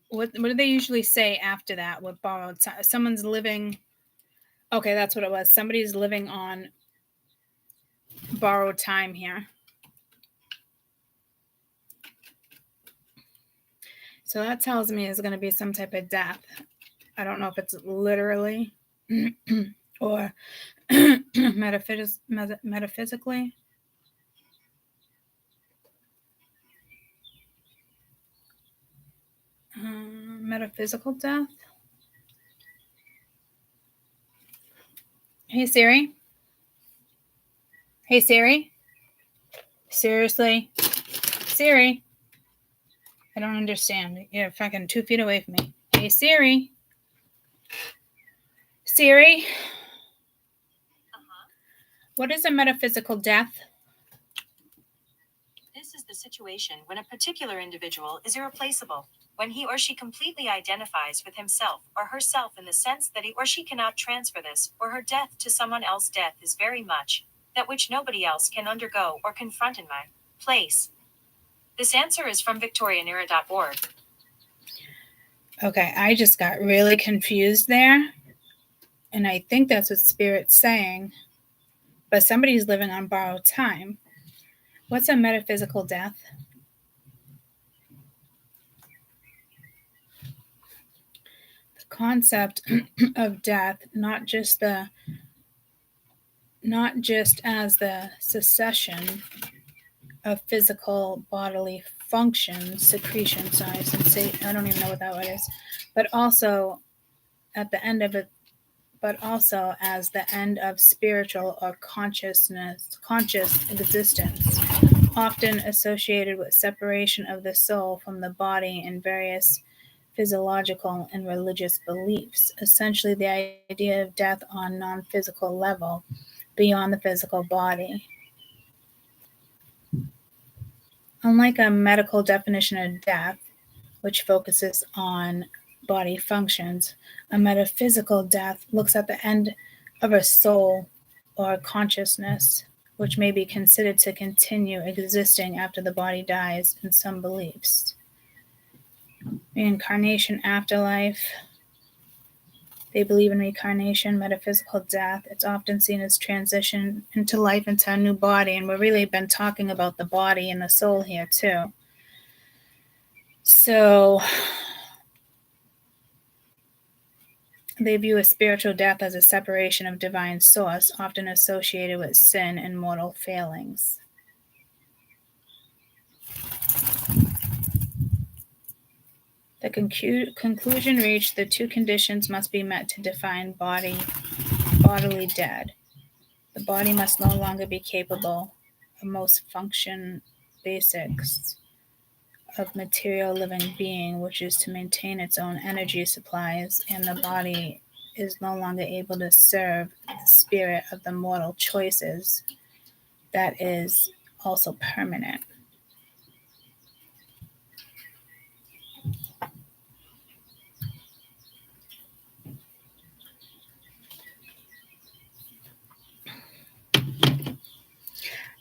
what do they usually say after that with borrowed time? Someone's living. Okay, that's what it was. Somebody's living on borrowed time here. So that tells me it's going to be some type of death. I don't know if it's literally or metaphysically. Metaphysical death. Hey Siri. Hey Siri. Seriously? Siri. I don't understand. You're fucking 2 feet away from me. Hey Siri. Siri. What is a metaphysical death? This is the situation when a particular individual is irreplaceable, when he or she completely identifies with himself or herself in the sense that he or she cannot transfer this or her death to someone else. Death is very much that which nobody else can undergo or confront in my place. This answer is from victorianera.org. Okay, I just got really confused there. And I think that's what Spirit's saying. But somebody's living on borrowed time. What's a metaphysical death? The concept of death, not just as the cessation of physical bodily functions, secretion, I don't even know what that word is, but also at the end of it, but also as the end of spiritual or conscious existence, often associated with separation of the soul from the body in various physiological and religious beliefs. Essentially, the idea of death on non-physical level, beyond the physical body. Unlike a medical definition of death, which focuses on body functions, a metaphysical death looks at the end of a soul or consciousness, which may be considered to continue existing after the body dies in some beliefs. Reincarnation, afterlife. They believe in reincarnation, metaphysical death. It's often seen as transition into life into a new body, and we've really been talking about the body and the soul here too. So they view a spiritual death as a separation of divine source, often associated with sin and mortal failings. The conclusion reached: the two conditions must be met to define bodily dead. The body must no longer be capable of most function basics of material living being, which is to maintain its own energy supplies, and the body is no longer able to serve the spirit of the mortal choices that is also permanent.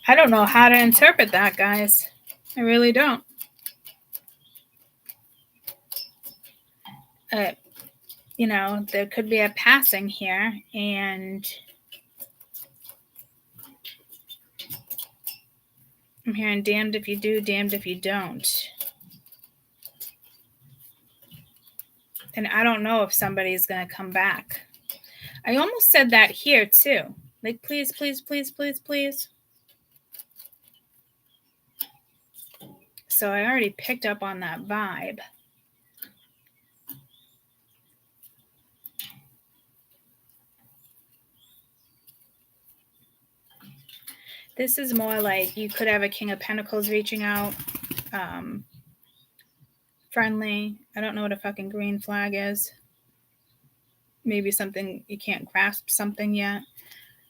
I don't know how to interpret that, guys. I really don't. There could be a passing here, and I'm hearing damned if you do, damned if you don't. And I don't know if somebody's going to come back. I almost said that here too. Like, please, please, please, please, please. So I already picked up on that vibe. This is more like you could have a King of Pentacles reaching out. Friendly. I don't know what a fucking green flag is. Maybe something you can't grasp something yet.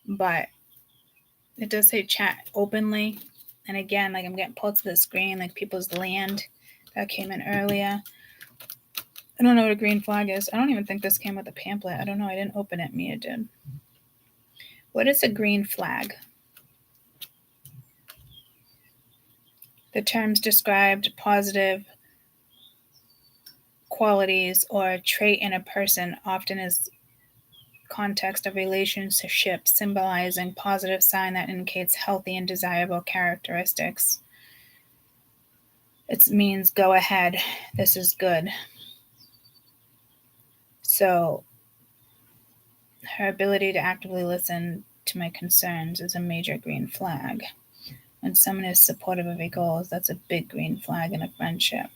But it does say chat openly. And again, like I'm getting pulled to the screen, like people's land that came in earlier. I don't know what a green flag is. I don't even think this came with a pamphlet. I don't know. I didn't open it. Mia did. What is a green flag? The terms described positive qualities or trait in a person, often as context of relationship, symbolizing positive sign that indicates healthy and desirable characteristics. It means go ahead. This is good. So her ability to actively listen to my concerns is a major green flag. When someone is supportive of your goals, that's a big green flag in a friendship.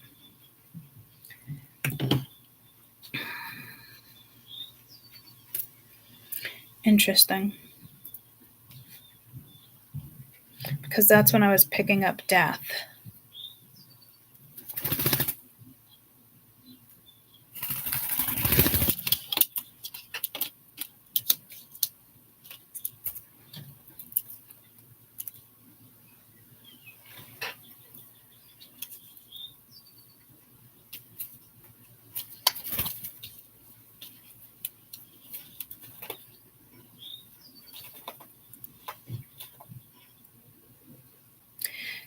Interesting. Because that's when I was picking up death.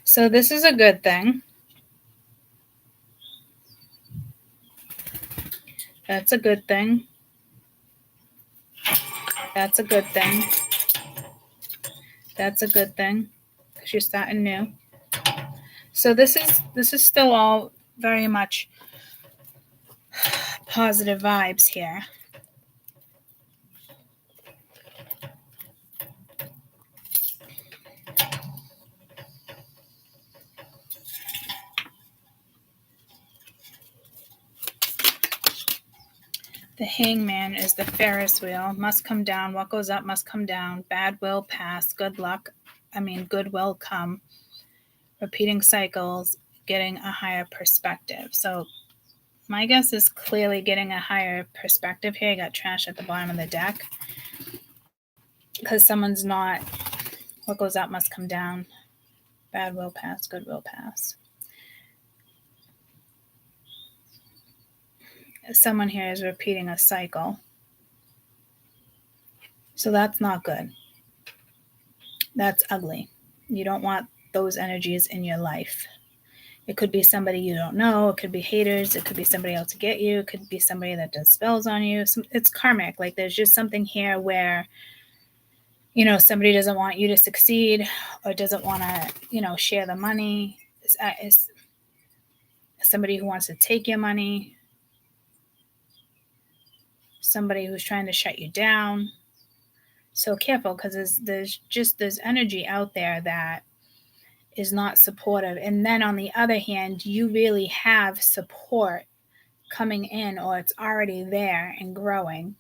So this is a good thing. That's a good thing. That's a good thing. That's a good thing. Because you're starting new. So this is still all very much positive vibes here. The Hangman is the Ferris wheel. Must come down. What goes up must come down. Bad will pass. Good will come. Repeating cycles, getting a higher perspective. So my guess is clearly getting a higher perspective here. I got trash at the bottom of the deck. Because someone's not, what goes up must come down. Bad will pass. Good will pass. Someone here is repeating a cycle. So that's not good. That's ugly. You don't want those energies in your life. It could be somebody you don't know. It could be haters. It could be somebody out to get you. It could be somebody that does spells on you. It's karmic. Like there's just something here where, somebody doesn't want you to succeed or doesn't want to, share the money. It's somebody who wants to take your money. Somebody who's trying to shut you down. So careful, because there's energy out there that is not supportive. And then on the other hand, you really have support coming in, or it's already there and growing.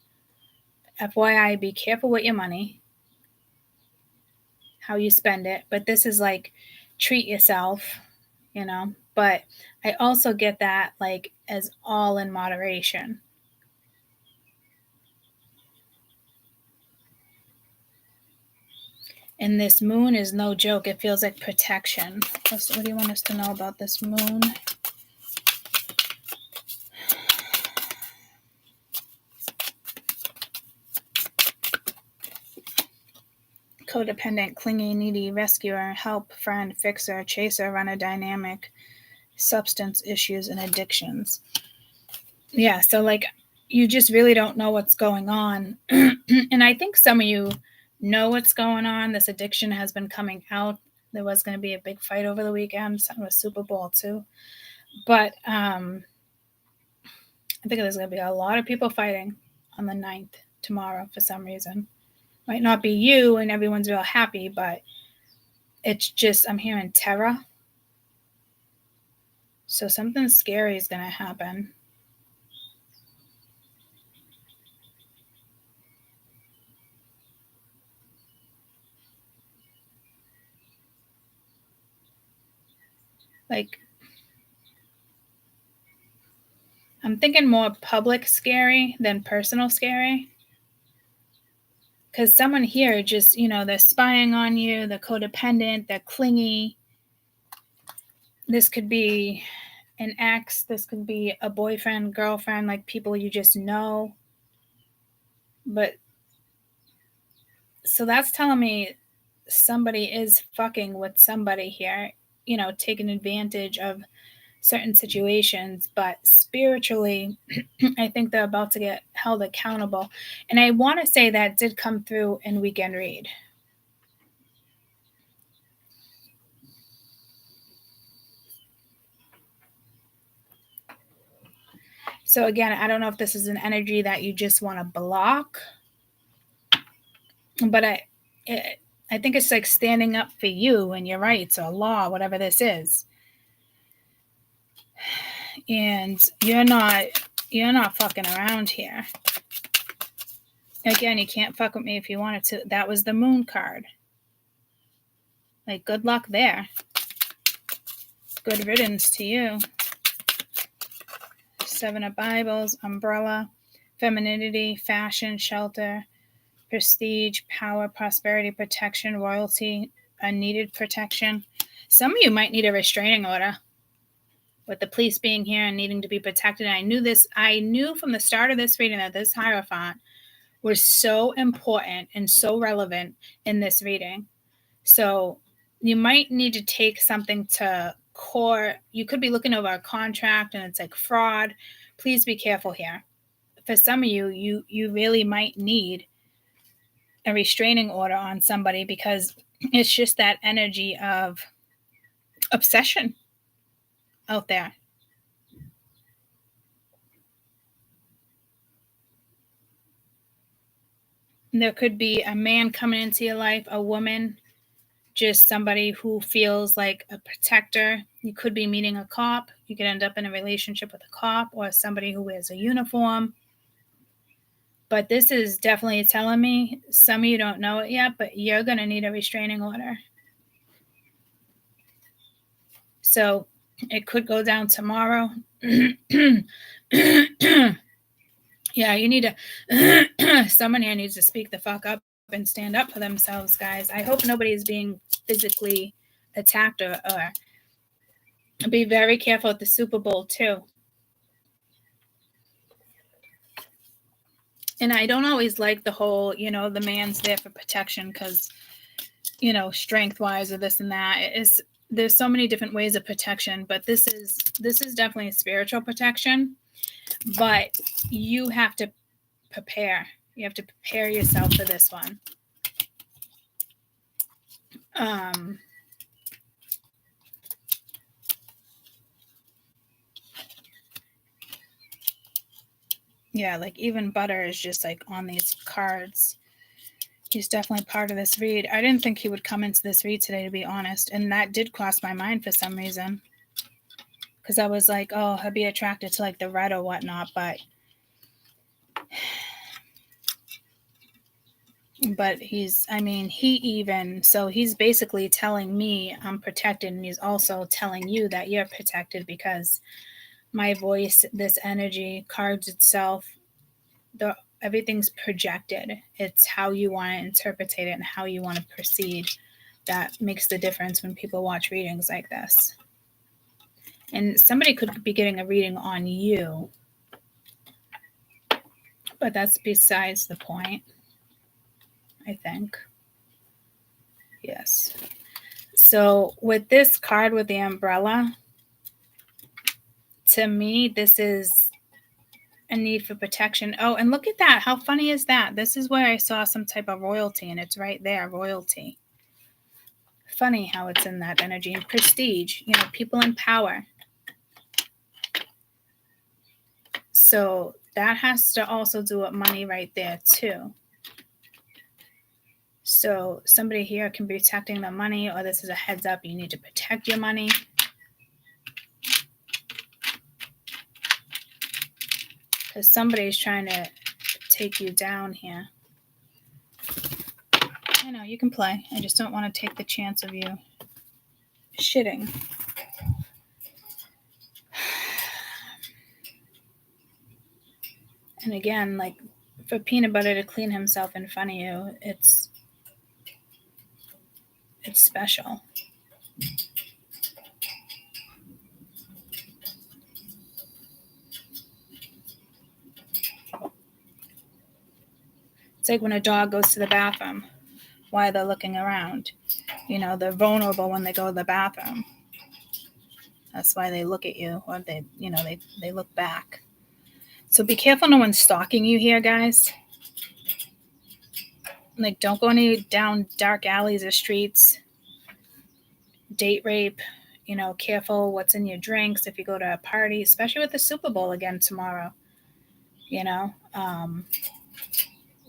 FYI, be careful with your money, how you spend it. But this is like, treat yourself, But I also get that like as all in moderation. And this moon is no joke. It feels like protection. What do you want us to know about this moon? Codependent, clingy, needy, rescuer, help, friend, fixer, chaser, runner, dynamic, substance issues, and addictions. Yeah, so like you just really don't know what's going on. And I think some of you know what's going on. This addiction has been coming out. There was going to be a big fight over the weekend, something with Super Bowl too. But I think there's going to be a lot of people fighting on the 9th tomorrow for some reason. Might not be you and everyone's real happy, but it's just, I'm hearing terror. So something scary is going to happen. Like, I'm thinking more public scary than personal scary. Because someone here just, they're spying on you, they're codependent, they're clingy. This could be an ex, this could be a boyfriend, girlfriend, like people you just know. But, so that's telling me somebody is fucking with somebody here, taking advantage of certain situations, but spiritually, I think they're about to get held accountable. And I want to say that did come through in weekend read. So again, I don't know if this is an energy that you just want to block, but I think it's like standing up for you and your rights or law, whatever this is. And you're not fucking around here. Again, you can't fuck with me if you wanted to. That was the moon card. Like, good luck there. Good riddance to you. 7 of Bibles, umbrella, femininity, fashion, shelter, prestige, power, prosperity, protection, royalty, unneeded protection. Some of you might need a restraining order with the police being here and needing to be protected. And I knew from the start of this reading that this Hierophant was so important and so relevant in this reading. So you might need to take something to court. You could be looking over a contract and it's like fraud. Please be careful here. For some of you, you really might need a restraining order on somebody because it's just that energy of obsession out there. There could be a man coming into your life, a woman, just somebody who feels like a protector. You could be meeting a cop. You could end up in a relationship with a cop or somebody who wears a uniform. But this is definitely telling me, some of you don't know it yet, but you're going to need a restraining order. So it could go down tomorrow. Yeah, you need to, someone here needs to speak the fuck up and stand up for themselves, guys. I hope nobody's being physically attacked or be very careful at the Super Bowl too. And I don't always like the whole, the man's there for protection because, strength-wise or this and that. There's so many different ways of protection, but this is definitely a spiritual protection. But you have to prepare. You have to prepare yourself for this one. Yeah, like even Butter is just like on these cards. He's definitely part of this read. I didn't think he would come into this read today, to be honest. And that did cross my mind for some reason. Because I was like, oh, he'll be attracted to like the red or whatnot. But he's basically telling me I'm protected. And he's also telling you that you're protected because my voice, this energy, cards itself, the everything's projected. It's how you want to interpret it and how you want to proceed that makes the difference when people watch readings like this. And somebody could be getting a reading on you, but that's besides the point, I think. Yes. So with this card with the umbrella, to me, this is a need for protection. Oh, and look at that. How funny is that? This is where I saw some type of royalty, and it's right there, royalty. Funny how it's in that energy. And prestige, people in power. So that has to also do with money right there too. So somebody here can be protecting the money, or this is a heads up, you need to protect your money. Because somebody's trying to take you down here. I know, you can play. I just don't want to take the chance of you shitting. And again, like for Peanut Butter to clean himself in front of you, it's special. It's like when a dog goes to the bathroom, why they're looking around. They're vulnerable when they go to the bathroom. That's why they look at you, or they look back. So be careful no one's stalking you here, guys. Like, don't go any down dark alleys or streets. Date rape. Careful what's in your drinks if you go to a party, especially with the Super Bowl again tomorrow.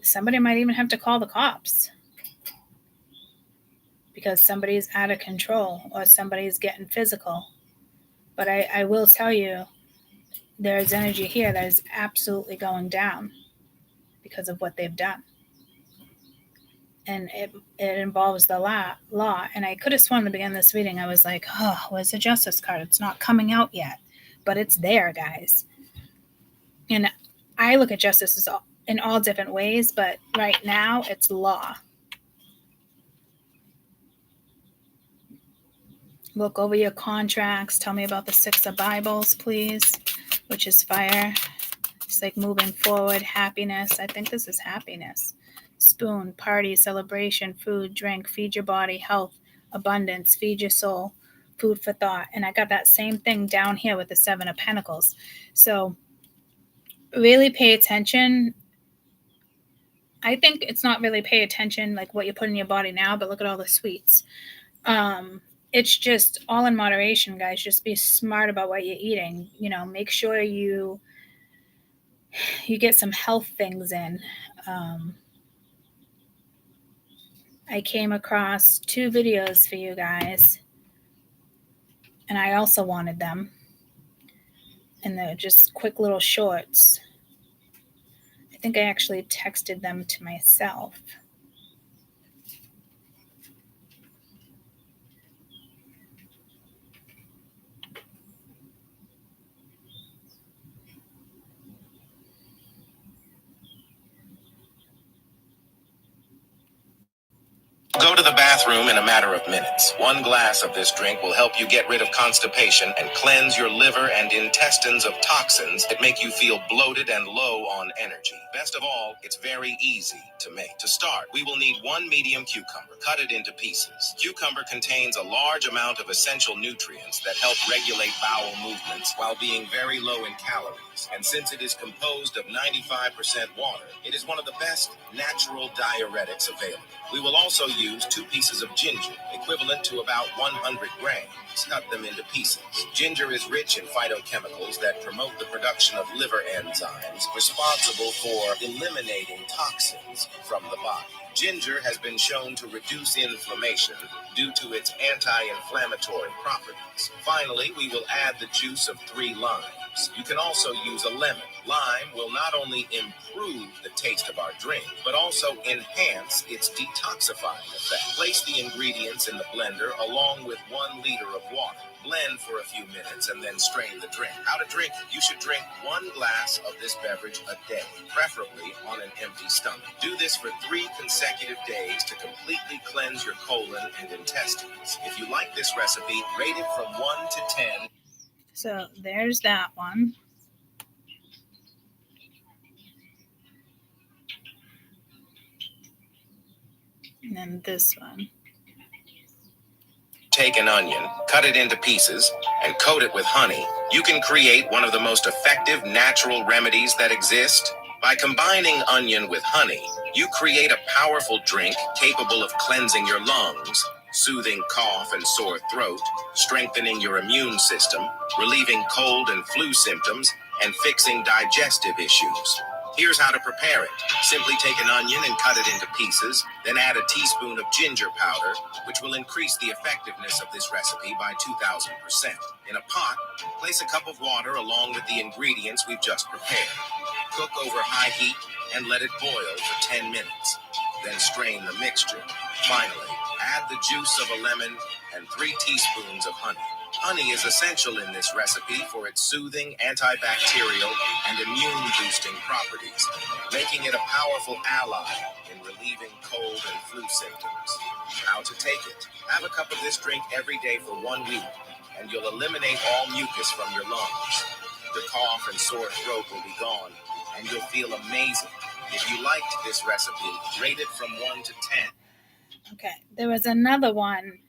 Somebody might even have to call the cops because somebody's out of control or somebody's getting physical. But I will tell you, there's energy here that is absolutely going down because of what they've done. And it involves the law. And I could have sworn in the beginning of this reading, I was like, oh, where's the Justice card? It's not coming out yet. But it's there, guys. And I look at justice in all different ways, but right now it's law. Look over your contracts. Tell me about the 6 of Bibles, please, which is fire. It's like moving forward, happiness. I think this is happiness. Spoon, party, celebration, food, drink, feed your body, health, abundance, feed your soul, food for thought. And I got that same thing down here with the 7 of Pentacles. So really pay attention. I think it's not really pay attention like what you put in your body now, but look at all the sweets. It's just all in moderation, guys. Just be smart about what you're eating. Make sure you get some health things in. I came across 2 videos for you guys, and I also wanted them. And they're just quick little shorts. I think I actually texted them to myself. Go to the bathroom in a matter of minutes. 1 glass of this drink will help you get rid of constipation and cleanse your liver and intestines of toxins that make you feel bloated and low on energy. Best of all, it's very easy to make. To start, we will need 1 medium cucumber. Cut it into pieces. Cucumber contains a large amount of essential nutrients that help regulate bowel movements while being very low in calories. And since it is composed of 95% water, it is one of the best natural diuretics available. We will also use 2 pieces of ginger, equivalent to about 100 grams. Cut them into pieces. Ginger is rich in phytochemicals that promote the production of liver enzymes responsible for eliminating toxins from the body. Ginger has been shown to reduce inflammation due to its anti-inflammatory properties. Finally, we will add the juice of 3 limes. You can also use a lemon. Lime will not only improve the taste of our drink, but also enhance its detoxifying effect. Place the ingredients in the blender along with 1 liter of water. Blend for a few minutes and then strain the drink. How to drink it? You should drink 1 glass of this beverage a day, preferably on an empty stomach. Do this for 3 consecutive days to completely cleanse your colon and intestines. If you like this recipe, rate it from 1 to 10. So there's that one. And then this one. Take an onion, cut it into pieces, and coat it with honey. You can create one of the most effective natural remedies that exist. By combining onion with honey, you create a powerful drink capable of cleansing your lungs, soothing cough and sore throat, strengthening your immune system, relieving cold and flu symptoms, and fixing digestive issues. Here's how to prepare it. Simply take an onion and cut it into pieces, then add a teaspoon of ginger powder, which will increase the effectiveness of this recipe by 2,000%. In a pot, place a cup of water along with the ingredients we've just prepared. Cook over high heat and let it boil for 10 minutes. Then strain the mixture. Finally, add the juice of a lemon and 3 teaspoons of honey. Honey is essential in this recipe for its soothing, antibacterial, and immune-boosting properties, making it a powerful ally in relieving cold and flu symptoms. How to take it? Have a cup of this drink every day for 1 week, and you'll eliminate all mucus from your lungs. Your cough and sore throat will be gone, and you'll feel amazing. If you liked this recipe, rate it from 1 to 10. Okay, there was another one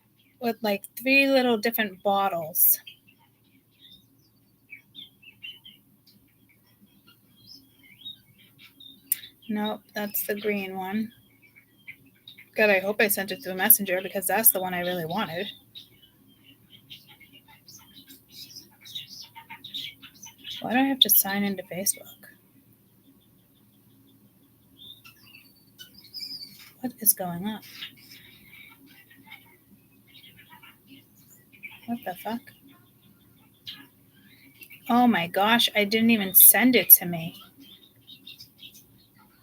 with like 3 little different bottles. Nope, that's the green one. God, I hope I sent it through Messenger because that's the one I really wanted. Why do I have to sign into Facebook? What is going on? What the fuck? Oh my gosh, I didn't even send it to me.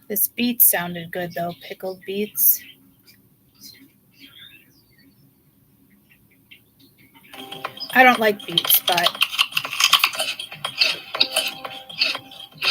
This beet sounded good though, pickled beets. I don't like beets, but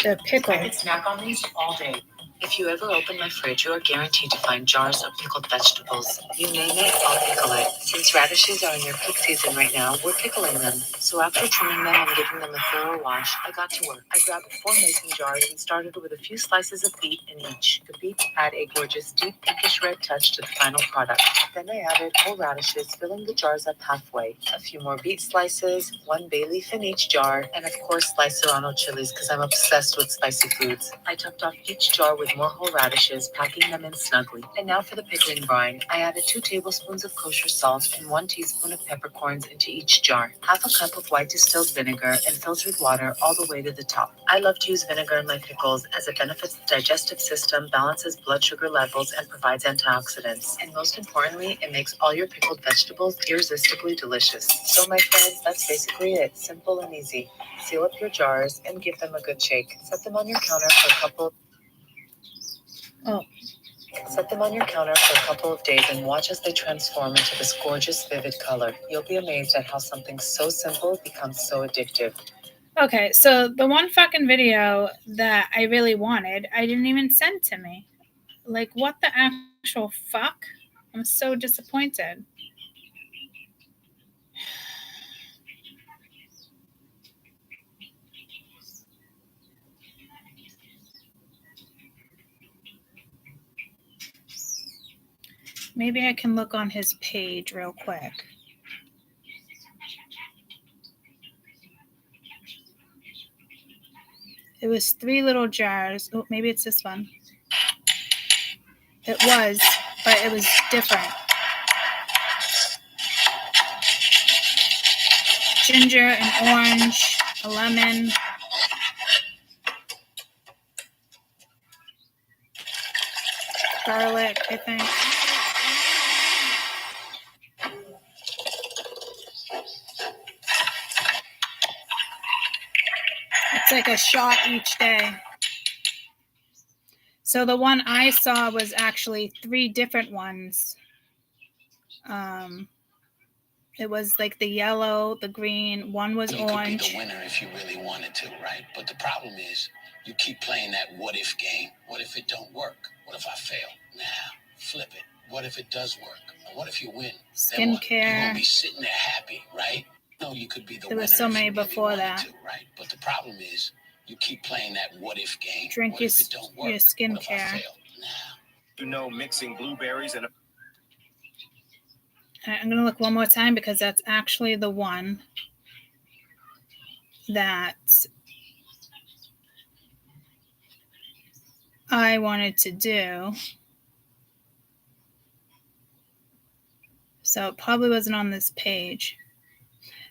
they're pickled. I could snack on these all day. If you ever open my fridge, you are guaranteed to find jars of pickled vegetables. You name it, I'll pickle it. Since radishes are in their peak season right now, we're pickling them. So after trimming them and giving them a thorough wash, I got to work. I grabbed 4 mason jars and started with a few slices of beet in each. The beets add a gorgeous deep pinkish red touch to the final product. Then I added whole radishes, filling the jars up halfway. A few more beet slices, 1 bay leaf in each jar, and of course sliced serrano chilies because I'm obsessed with spicy foods. I topped off each jar with more whole radishes, packing them in snugly. And now for the pickling brine. I added 2 tablespoons of kosher salt and 1 teaspoon of peppercorns into each jar. Half a cup of white distilled vinegar and filtered water all the way to the top. I love to use vinegar in my pickles as it benefits the digestive system, balances blood sugar levels, and provides antioxidants. And most importantly, it makes all your pickled vegetables irresistibly delicious. So my friends, that's basically it. Simple and easy. Seal up your jars and give them a good shake. Set them on your counter for a couple of days and watch as they transform into this gorgeous, vivid color. You'll be amazed at how something so simple becomes so addictive. Okay, so the one fucking video that I really wanted, I didn't even send to me. Like, what the actual fuck? I'm so disappointed. Maybe I can look on his page real quick. It was 3 little jars. Oh, maybe it's this one. It was, but it was different. Ginger and orange, a lemon. Garlic, I think. It's like a shot each day. So the one I saw was actually 3 different ones. It was like the yellow, the green, one was orange. You could be the winner if you really wanted to, right? But the problem is you keep playing that what if game. What if it don't work? What if I fail? Nah, flip it. What if it does work? And what if you win? Then what? You Skincare. won't be sitting there happy, right? No, you could be the There winner were so if many you really before wanted that. to, right? But the problem is you keep playing that what if game. Drink What your, if it don't work? your What if I skincare. fail? Nah. You know, mixing blueberries and I'm going to look one more time because that's actually the one that I wanted to do. So it probably wasn't on this page.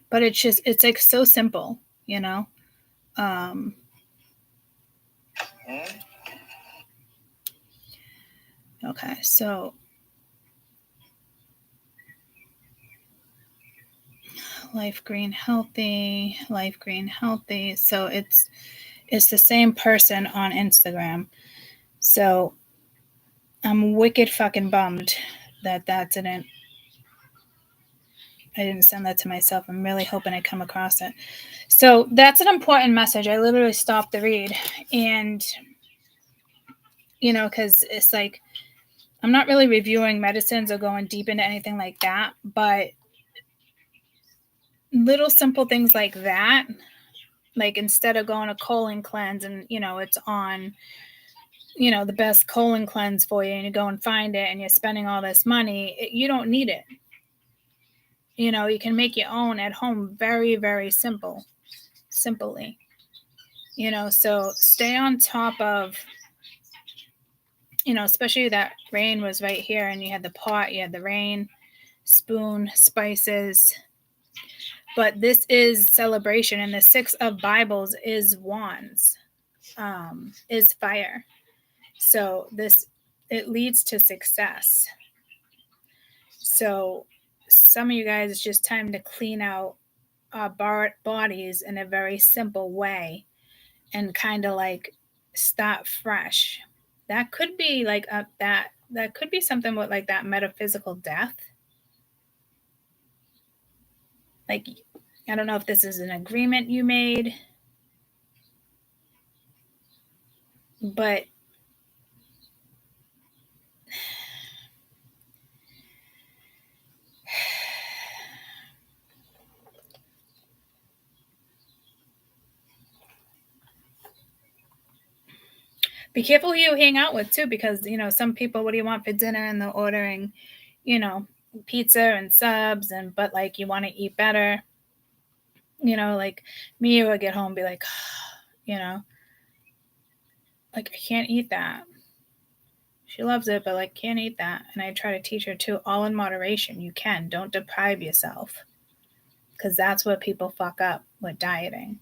But it's like so simple, you know? Okay, so Life Green Healthy. So it's the same person on Instagram. So I'm wicked fucking bummed that I didn't send that to myself. I'm really hoping I come across it. So that's an important message. I literally stopped the read, and because it's like I'm not really reviewing medicines or going deep into anything like that, but little simple things like that, like instead of going to colon cleanse and it's on the best colon cleanse for you, and you go and find it and you're spending all this money, you don't need it. You can make your own at home very, very simply. So stay on top of, especially that rain was right here, and you had the pot, you had the rain, spoon, spices. But this is celebration, and the 6 of Bibles is wands, is fire. So it leads to success. So some of you guys, it's just time to clean out our bodies in a very simple way and kind of like start fresh. That could be like that could be something with like that metaphysical death. Like, I don't know if this is an agreement you made, but be careful who you hang out with too, because some people, what do you want for dinner, and they're ordering pizza and subs, but like you want to eat better, like me, I would get home and be like, like I can't eat that. She loves it, but like can't eat that. And I try to teach her too, all in moderation. You don't deprive yourself, because that's what people fuck up with dieting.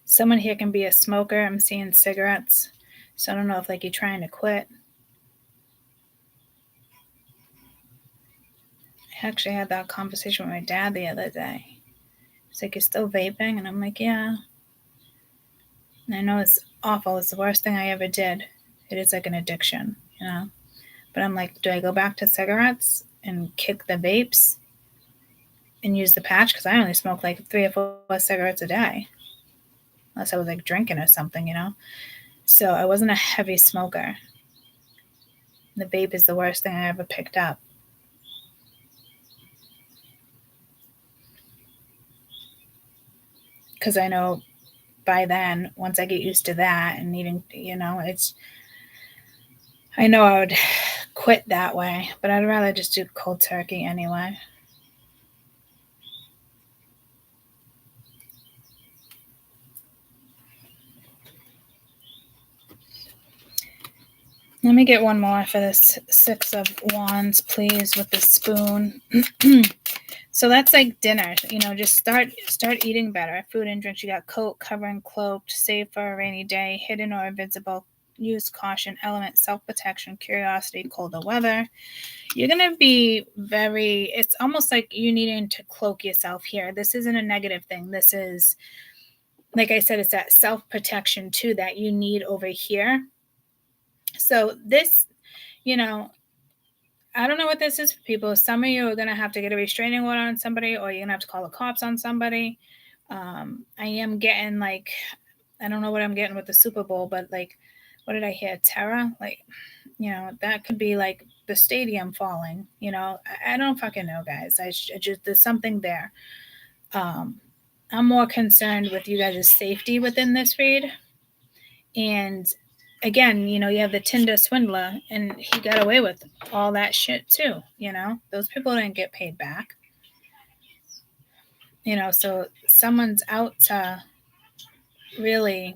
Someone here can be a smoker. I'm seeing cigarettes. So I don't know if like you're trying to quit. I actually had that conversation with my dad the other day. He's like, "You're still vaping?" And I'm like, "Yeah." And I know it's awful. It's the worst thing I ever did. It is like an addiction, But I'm like, do I go back to cigarettes and kick the vapes and use the patch? Because I only smoke like 3 or 4 cigarettes a day. Unless I was like drinking or something, So I wasn't a heavy smoker. The vape is the worst thing I ever picked up. Because I know by then, once I get used to that and eating, I know I would quit that way, but I'd rather just do cold turkey anyway. Let me get one more for this 6 of Wands, please, with the spoon. So that's like dinner, just start eating better. Food and drinks, you got coat, covering, cloaked, safe for a rainy day, hidden or invisible use caution, element, self-protection, curiosity, colder weather. You're going to be it's almost like you needing to cloak yourself here. This isn't a negative thing. This is, like I said, it's that self-protection too that you need over here. So this, I don't know what this is for people. Some of you are going to have to get a restraining order on somebody, or you're going to have to call the cops on somebody. I am getting I don't know what I'm getting with the Super Bowl, but what did I hear? Terror? That could be the stadium falling. I don't fucking know, guys. I just, there's something there. I'm more concerned with you guys' safety within this read. And again, you have the Tinder swindler, and he got away with all that shit too. Those people didn't get paid back. So someone's out to really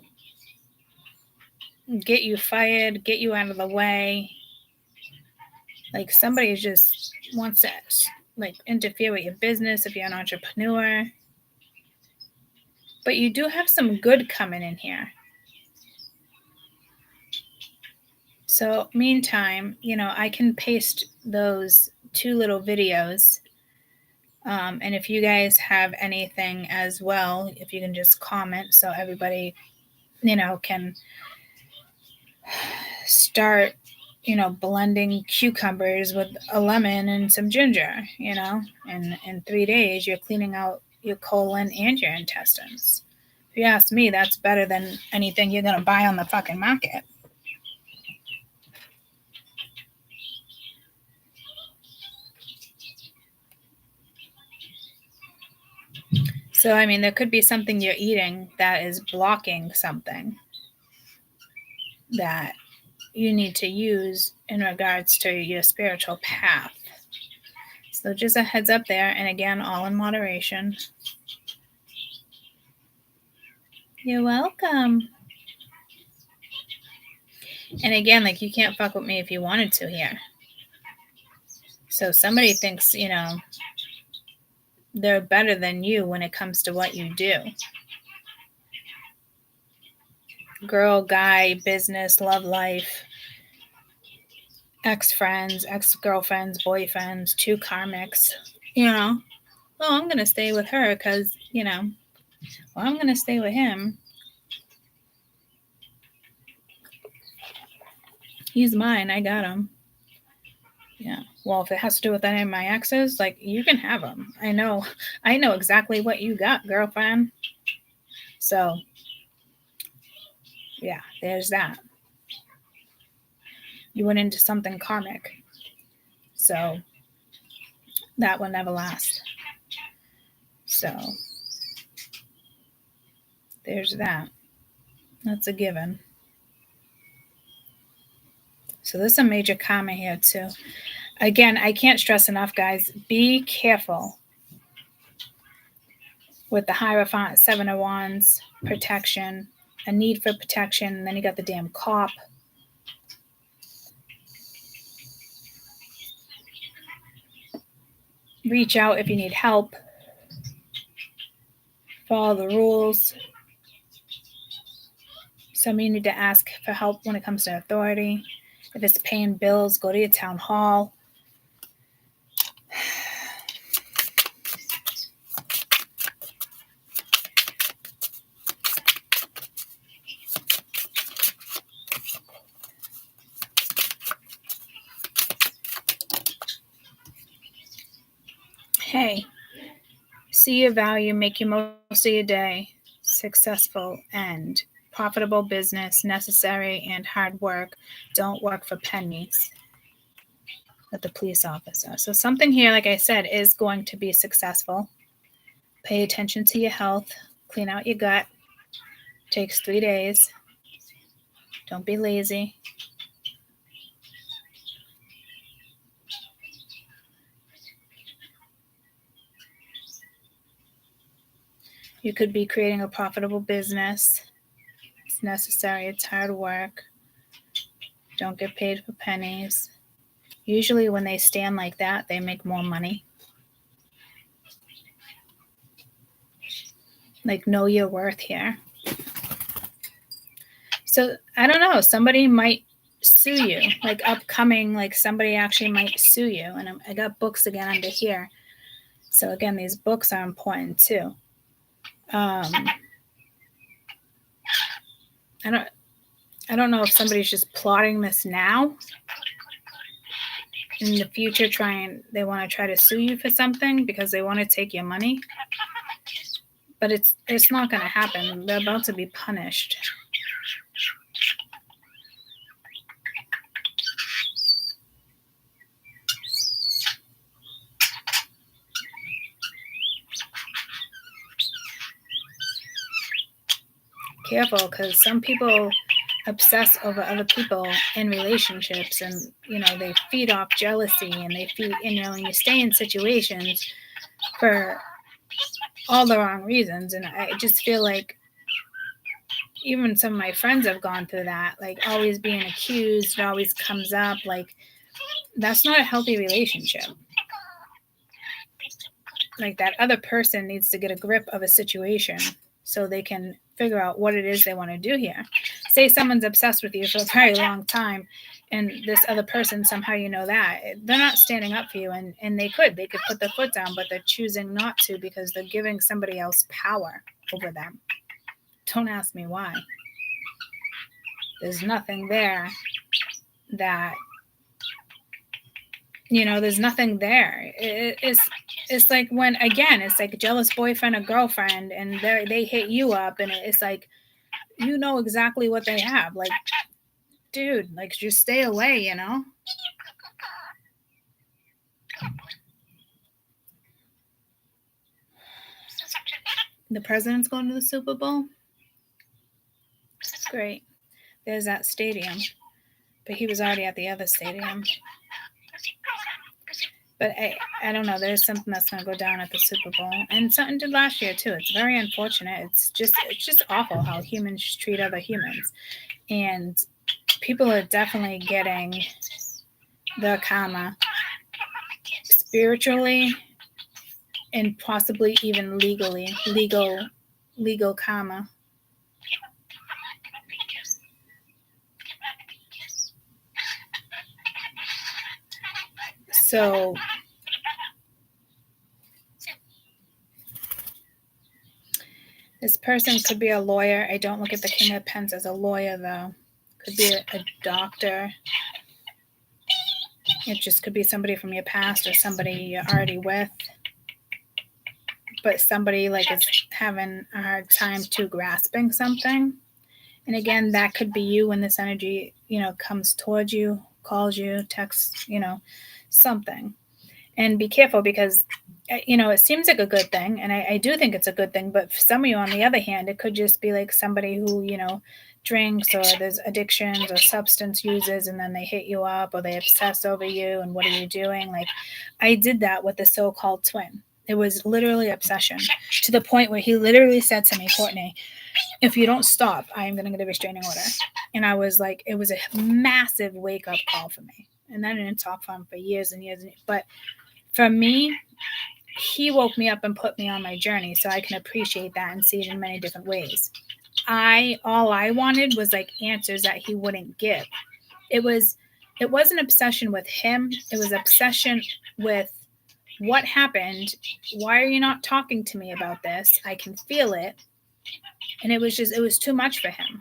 get you fired, get you out of the way. Somebody just wants to interfere with your business if you're an entrepreneur. But you do have some good coming in here. So meantime, I can paste those 2 little videos. And if you guys have anything as well, if you can just comment so everybody, can start, blending cucumbers with a lemon and some ginger, and in 3 days, you're cleaning out your colon and your intestines. If you ask me, that's better than anything you're going to buy on the fucking market. So, there could be something you're eating that is blocking something that you need to use in regards to your spiritual path. So just a heads up there. And again, all in moderation. You're welcome. And again, you can't fuck with me if you wanted to here. So somebody thinks, they're better than you when it comes to what you do. Girl, guy, business, love life, ex-friends, ex-girlfriends, boyfriends, 2 karmics, oh, I'm going to stay with her because, I'm going to stay with him. He's mine. I got him. Yeah. Well, if it has to do with any of my exes, you can have them. I know exactly what you got, girlfriend. So, yeah, there's that. You went into something karmic. So, that will never last. So, there's that. That's a given. So, there's some major karma here, too. Again, I can't stress enough, guys. Be careful with the Hierophant, 7 of Wands, protection, a need for protection, and then you got the damn cop. Reach out if you need help. Follow the rules. Some of you need to ask for help when it comes to authority. If it's paying bills, go to your town hall. Hey, see your value, make your most of your day, successful and profitable business, necessary and hard work. Don't work for pennies. With the police officer. So something here, like I said, is going to be successful. Pay attention to your health. Clean out your gut. Takes 3 days. Don't be lazy. You could be creating a profitable business. It's necessary. It's hard work. Don't get paid for pennies. Usually when they stand like that, they make more money. Know your worth here. So I don't know. Somebody might sue you, like upcoming, like somebody actually might sue you. And I got books again under here. So again, these books are important too. I don't know if somebody's just plotting this now. In the future, they want to try to sue you for something because they want to take your money. But it's not going to happen. They're about to be punished. Careful, because some people obsess over other people in relationships, and they feed off jealousy, and they feed, and you stay in situations for all the wrong reasons. And I just feel like even some of my friends have gone through that, like always being accused. It always comes up. Like, that's not a healthy relationship. Like, that other person needs to get a grip of a situation so they can figure out what it is they want to do here. Say someone's obsessed with you for a very long time, and this other person, somehow that, they're not standing up for you, and they could put their foot down, but they're choosing not to because they're giving somebody else power over them. Don't ask me why. There's nothing there that, there's nothing there. It's like when, again, it's like a jealous boyfriend or girlfriend, and they hit you up, and it's like, exactly what they have. Like, dude, like, just stay away, The president's going to the Super Bowl. Great. There's that stadium. But he was already at the other stadium. But I don't know. There's something that's going to go down at the Super Bowl. And something did last year, too. It's very unfortunate. It's just awful how humans treat other humans. And people are definitely getting their karma spiritually and possibly even legal karma. So this person could be a lawyer. I don't look at the King of Pens as a lawyer, though. Could be a doctor. It just could be somebody from your past or somebody you're already with. But somebody like is having a hard time to grasping something. And again, that could be you when this energy, comes towards you, calls you, texts, something. And be careful because, it seems like a good thing. And I do think it's a good thing. But for some of you, on the other hand, it could just be like somebody who, drinks or there's addictions or substance uses, and then they hit you up or they obsess over you. And what are you doing? Like, I did that with the so-called twin. It was literally obsession to the point where he literally said to me, Courtney, if you don't stop, I am going to get a restraining order. And I was like, it was a massive wake-up call for me. And I didn't talk for him for years and years. But for me, he woke me up and put me on my journey, so I can appreciate that and see it in many different ways. All I wanted was like answers that he wouldn't give. It wasn't obsession with him. It was obsession with what happened. Why are you not talking to me about this? I can feel it. And it was too much for him.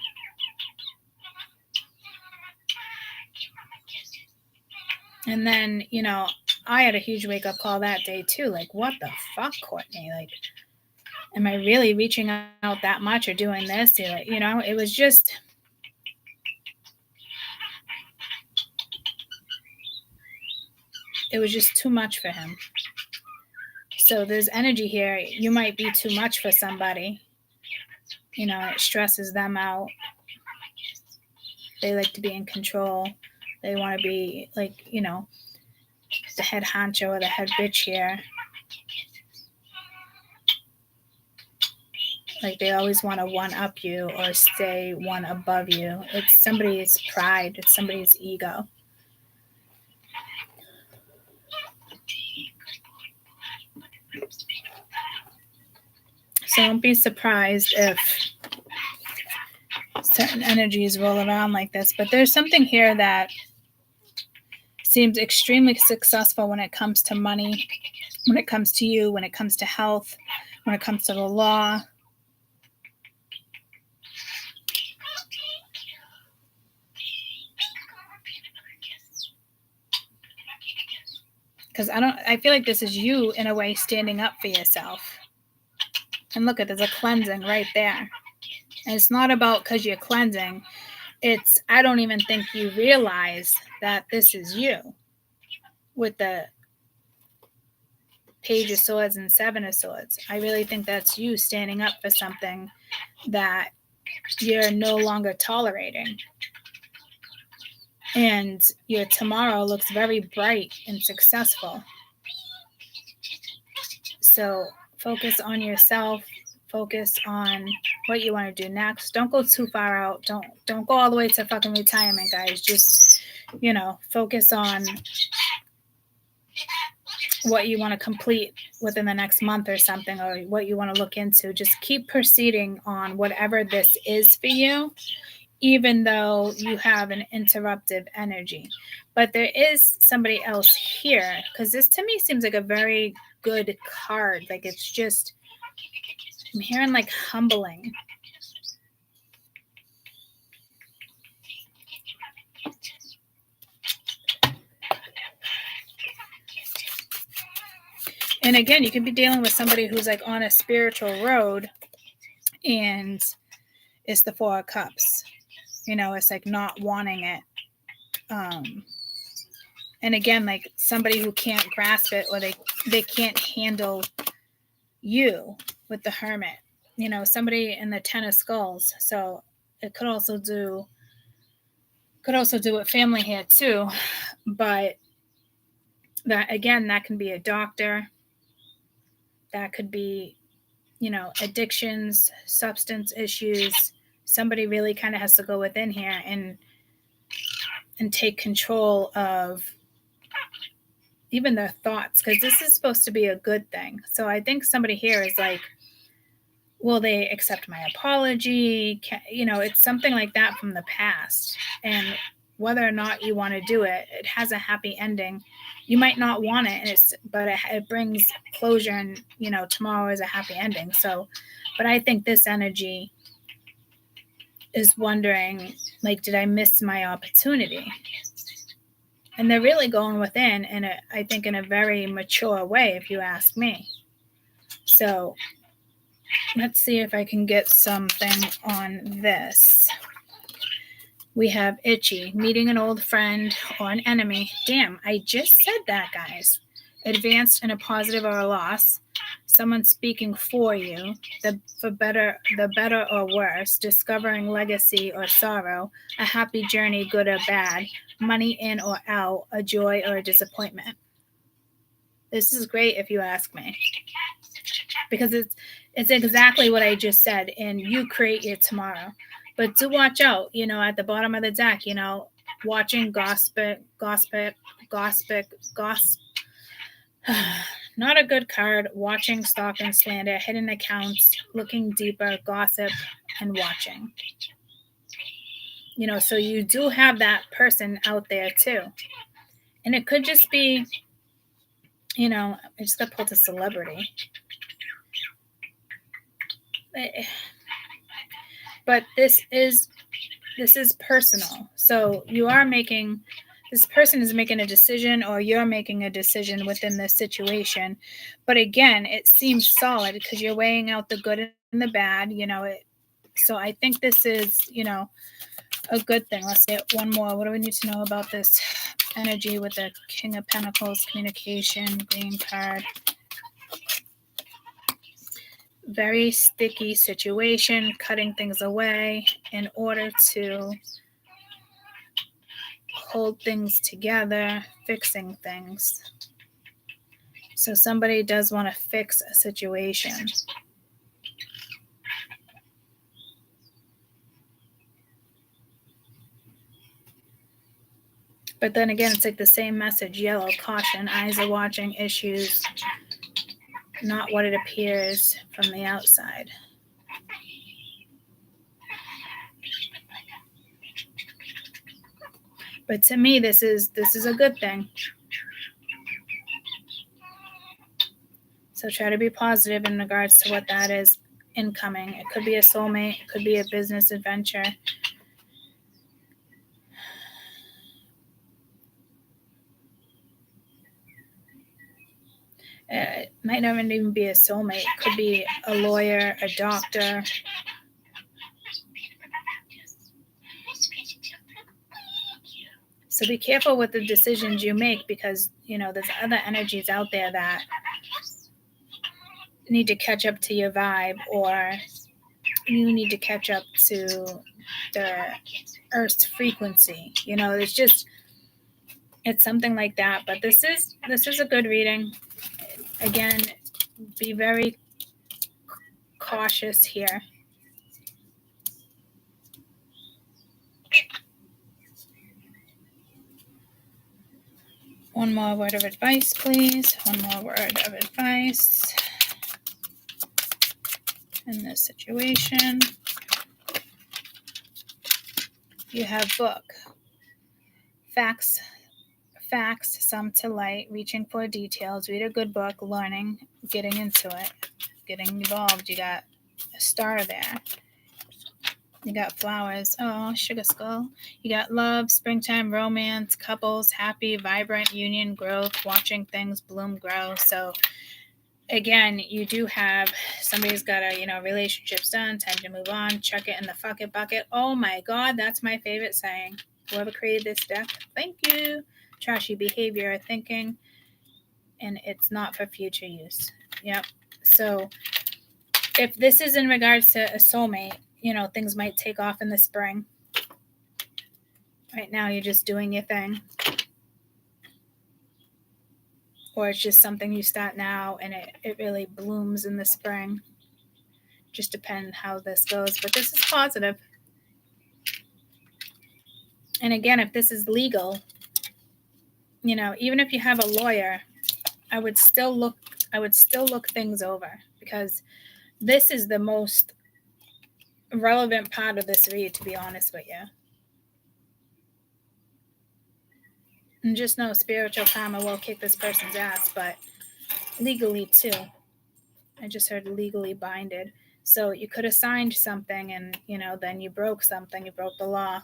And then, I had a huge wake-up call that day too. Like, what the fuck, Courtney? Like, am I really reaching out that much or doing this? It was just... It was just too much for him. So there's energy here. You might be too much for somebody. It stresses them out. They like to be in control. They want to be like, the head honcho or the head bitch here. Like, they always want to one-up you or stay one above you. It's somebody's pride. It's somebody's ego. So don't be surprised if certain energies roll around like this. But there's something here that seems extremely successful when it comes to money, when it comes to you, when it comes to health, when it comes to the law. Because I feel like this is you in a way standing up for yourself. And look at, there's a cleansing right there. And it's not about because you're cleansing. It's, I don't even think you realize that this is you. With the Page of Swords and Seven of Swords. I really think that's you standing up for something that you're no longer tolerating. And your tomorrow looks very bright and successful. So focus on yourself. Focus on what you want to do next. Don't go too far out. Don't go all the way to fucking retirement, guys. Just, focus on what you want to complete within the next month or something, or what you want to look into. Just keep proceeding on whatever this is for you, even though you have an interruptive energy. But there is somebody else here, because this to me seems like a very good card. Like, it's just, I'm hearing like humbling. And again, you could be dealing with somebody who's like on a spiritual road, and it's the Four of Cups. It's like not wanting it. And again, like somebody who can't grasp it, or they can't handle you with the Hermit. Somebody in the Ten of Skulls. So it could also do with family here too. But that, again, that can be a doctor. That could be, addictions, substance issues. Somebody really kind of has to go within here and take control of even their thoughts, because this is supposed to be a good thing. So I think somebody here is like, will they accept my apology? It's something like that from the past. And whether or not you want to do it, it has a happy ending. You might not want it, but it brings closure, and tomorrow is a happy ending. So, but I think this energy is wondering, like, did I miss my opportunity? And they're really going within, and I think in a very mature way, if you ask me. So let's see if I can get something on this. We have Itchy, meeting an old friend or an enemy. Damn, I just said that, guys. Advanced in a positive or a loss. Someone speaking for you, the better or worse. Discovering legacy or sorrow. A happy journey, good or bad. Money in or out. A joy or a disappointment. This is great if you ask me. Because it's exactly what I just said, and you create your tomorrow. But do watch out, at the bottom of the deck, watching gossip. Not a good card. Watching, stalking, slander, hidden accounts, looking deeper, gossip, and watching. So you do have that person out there too. And it could just be, I just got pulled to celebrity. But this is personal. So this person is making a decision, or you're making a decision within this situation. But again, it seems solid because you're weighing out the good and the bad, so I think this is, a good thing. Let's get one more. What do we need to know about this energy with the King of Pentacles, communication, green card? Very sticky situation, cutting things away in order to hold things together, fixing things. So somebody does want to fix a situation. But then again, it's like the same message, yellow, caution, eyes are watching, issues, not what it appears from the outside. But to me, this is a good thing. So try to be positive in regards to what that is incoming. It could be a soulmate. It could be a business adventure. It might not even be a soulmate. It could be a lawyer, a doctor. So be careful with the decisions you make because, there's other energies out there that need to catch up to your vibe, or you need to catch up to the Earth's frequency. It's something like that. But this is a good reading. Again, be very cautious here. One more word of advice, please. One more word of advice in this situation. You have book. Facts, some to light, reaching for details. Read a good book, learning, getting into it, getting involved. You got a star there. You got flowers. Oh, sugar skull. You got love, springtime, romance, couples, happy, vibrant, union, growth, watching things bloom, grow. So again, you do have somebody's got a, relationships done, time to move on, chuck it in the fuck it bucket. Oh my God, that's my favorite saying. Whoever created this deck, thank you. Trashy behavior or thinking, and it's not for future use. Yep. So if this is in regards to a soulmate, things might take off in the spring. Right now, you're just doing your thing. Or it's just something you start now and it really blooms in the spring. Just depends how this goes. But this is positive. And again, if this is legal, even if you have a lawyer, I would still look things over, because this is the most relevant part of this read, to be honest with you. And just know spiritual karma will kick this person's ass, but legally too. I just heard legally binded. So you could have signed something and, then you broke something, you broke the law.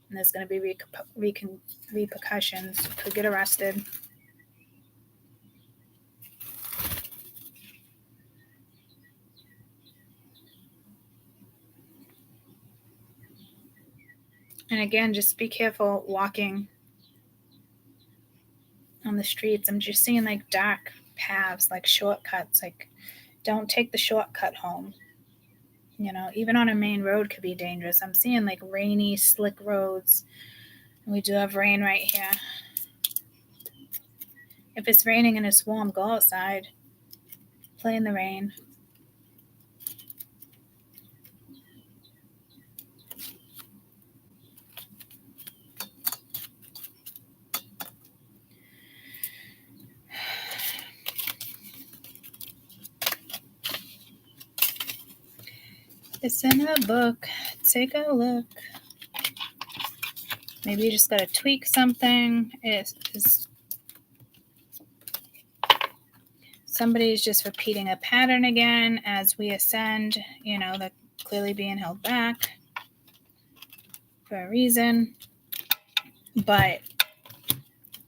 And there's going to be repercussions. You could get arrested. And again, just be careful walking on the streets. I'm just seeing like dark paths, like shortcuts. Like, don't take the shortcut home. Even on a main road could be dangerous. I'm seeing like rainy, slick roads. And we do have rain right here. If it's raining and it's warm, go outside. Play in the rain. It's in a book. Take a look. Maybe you just got to tweak something. Somebody's just repeating a pattern again as we ascend. They're clearly being held back for a reason. But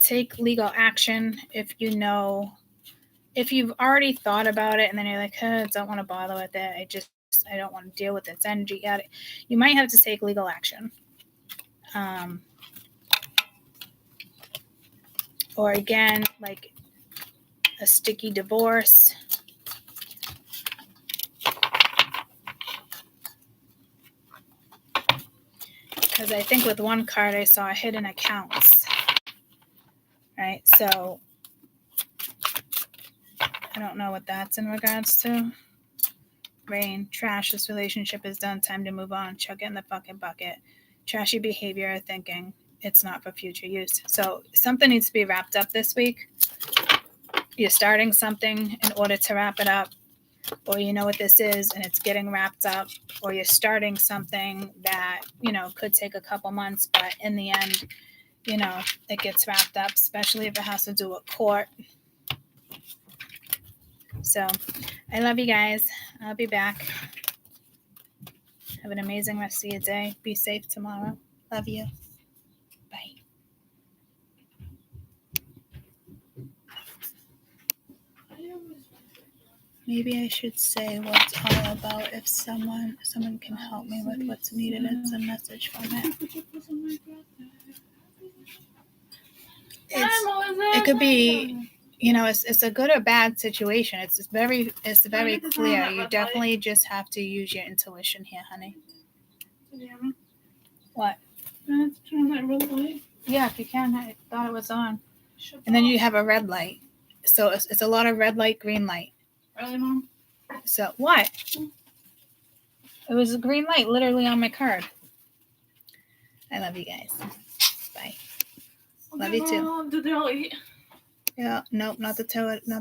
take legal action if you've already thought about it and then you're like, I don't want to bother with it. I don't want to deal with this energy yet. You might have to take legal action. Or again, like a sticky divorce. Because I think with one card I saw hidden accounts. Right? So I don't know what that's in regards to. Rain, trash, this relationship is done, time to move on, chuck it in the fucking bucket. Trashy behavior or thinking, it's not for future use. So something needs to be wrapped up this week. You're starting something in order to wrap it up. or you know what this is and it's getting wrapped up, or you're starting something that, could take a couple months, but in the end, it gets wrapped up, especially if it has to do with court. So I love you guys. I'll be back. Have an amazing rest of your day. Be safe tomorrow. Love you. Bye. Maybe I should say what it's all about. If someone can help me with what's needed, it's a message from it. It could be, it's a good or bad situation. It's very clear. You definitely just have to use your intuition here, honey. What? Can I turn that red light? Yeah, if you can. I thought it was on. And then you have a red light. So it's a lot of red light, green light. Really, Mom? So what? It was a green light literally on my card. I love you guys. Bye. Love you too. Mom, did they all eat? Yeah, nope, not the toe. Not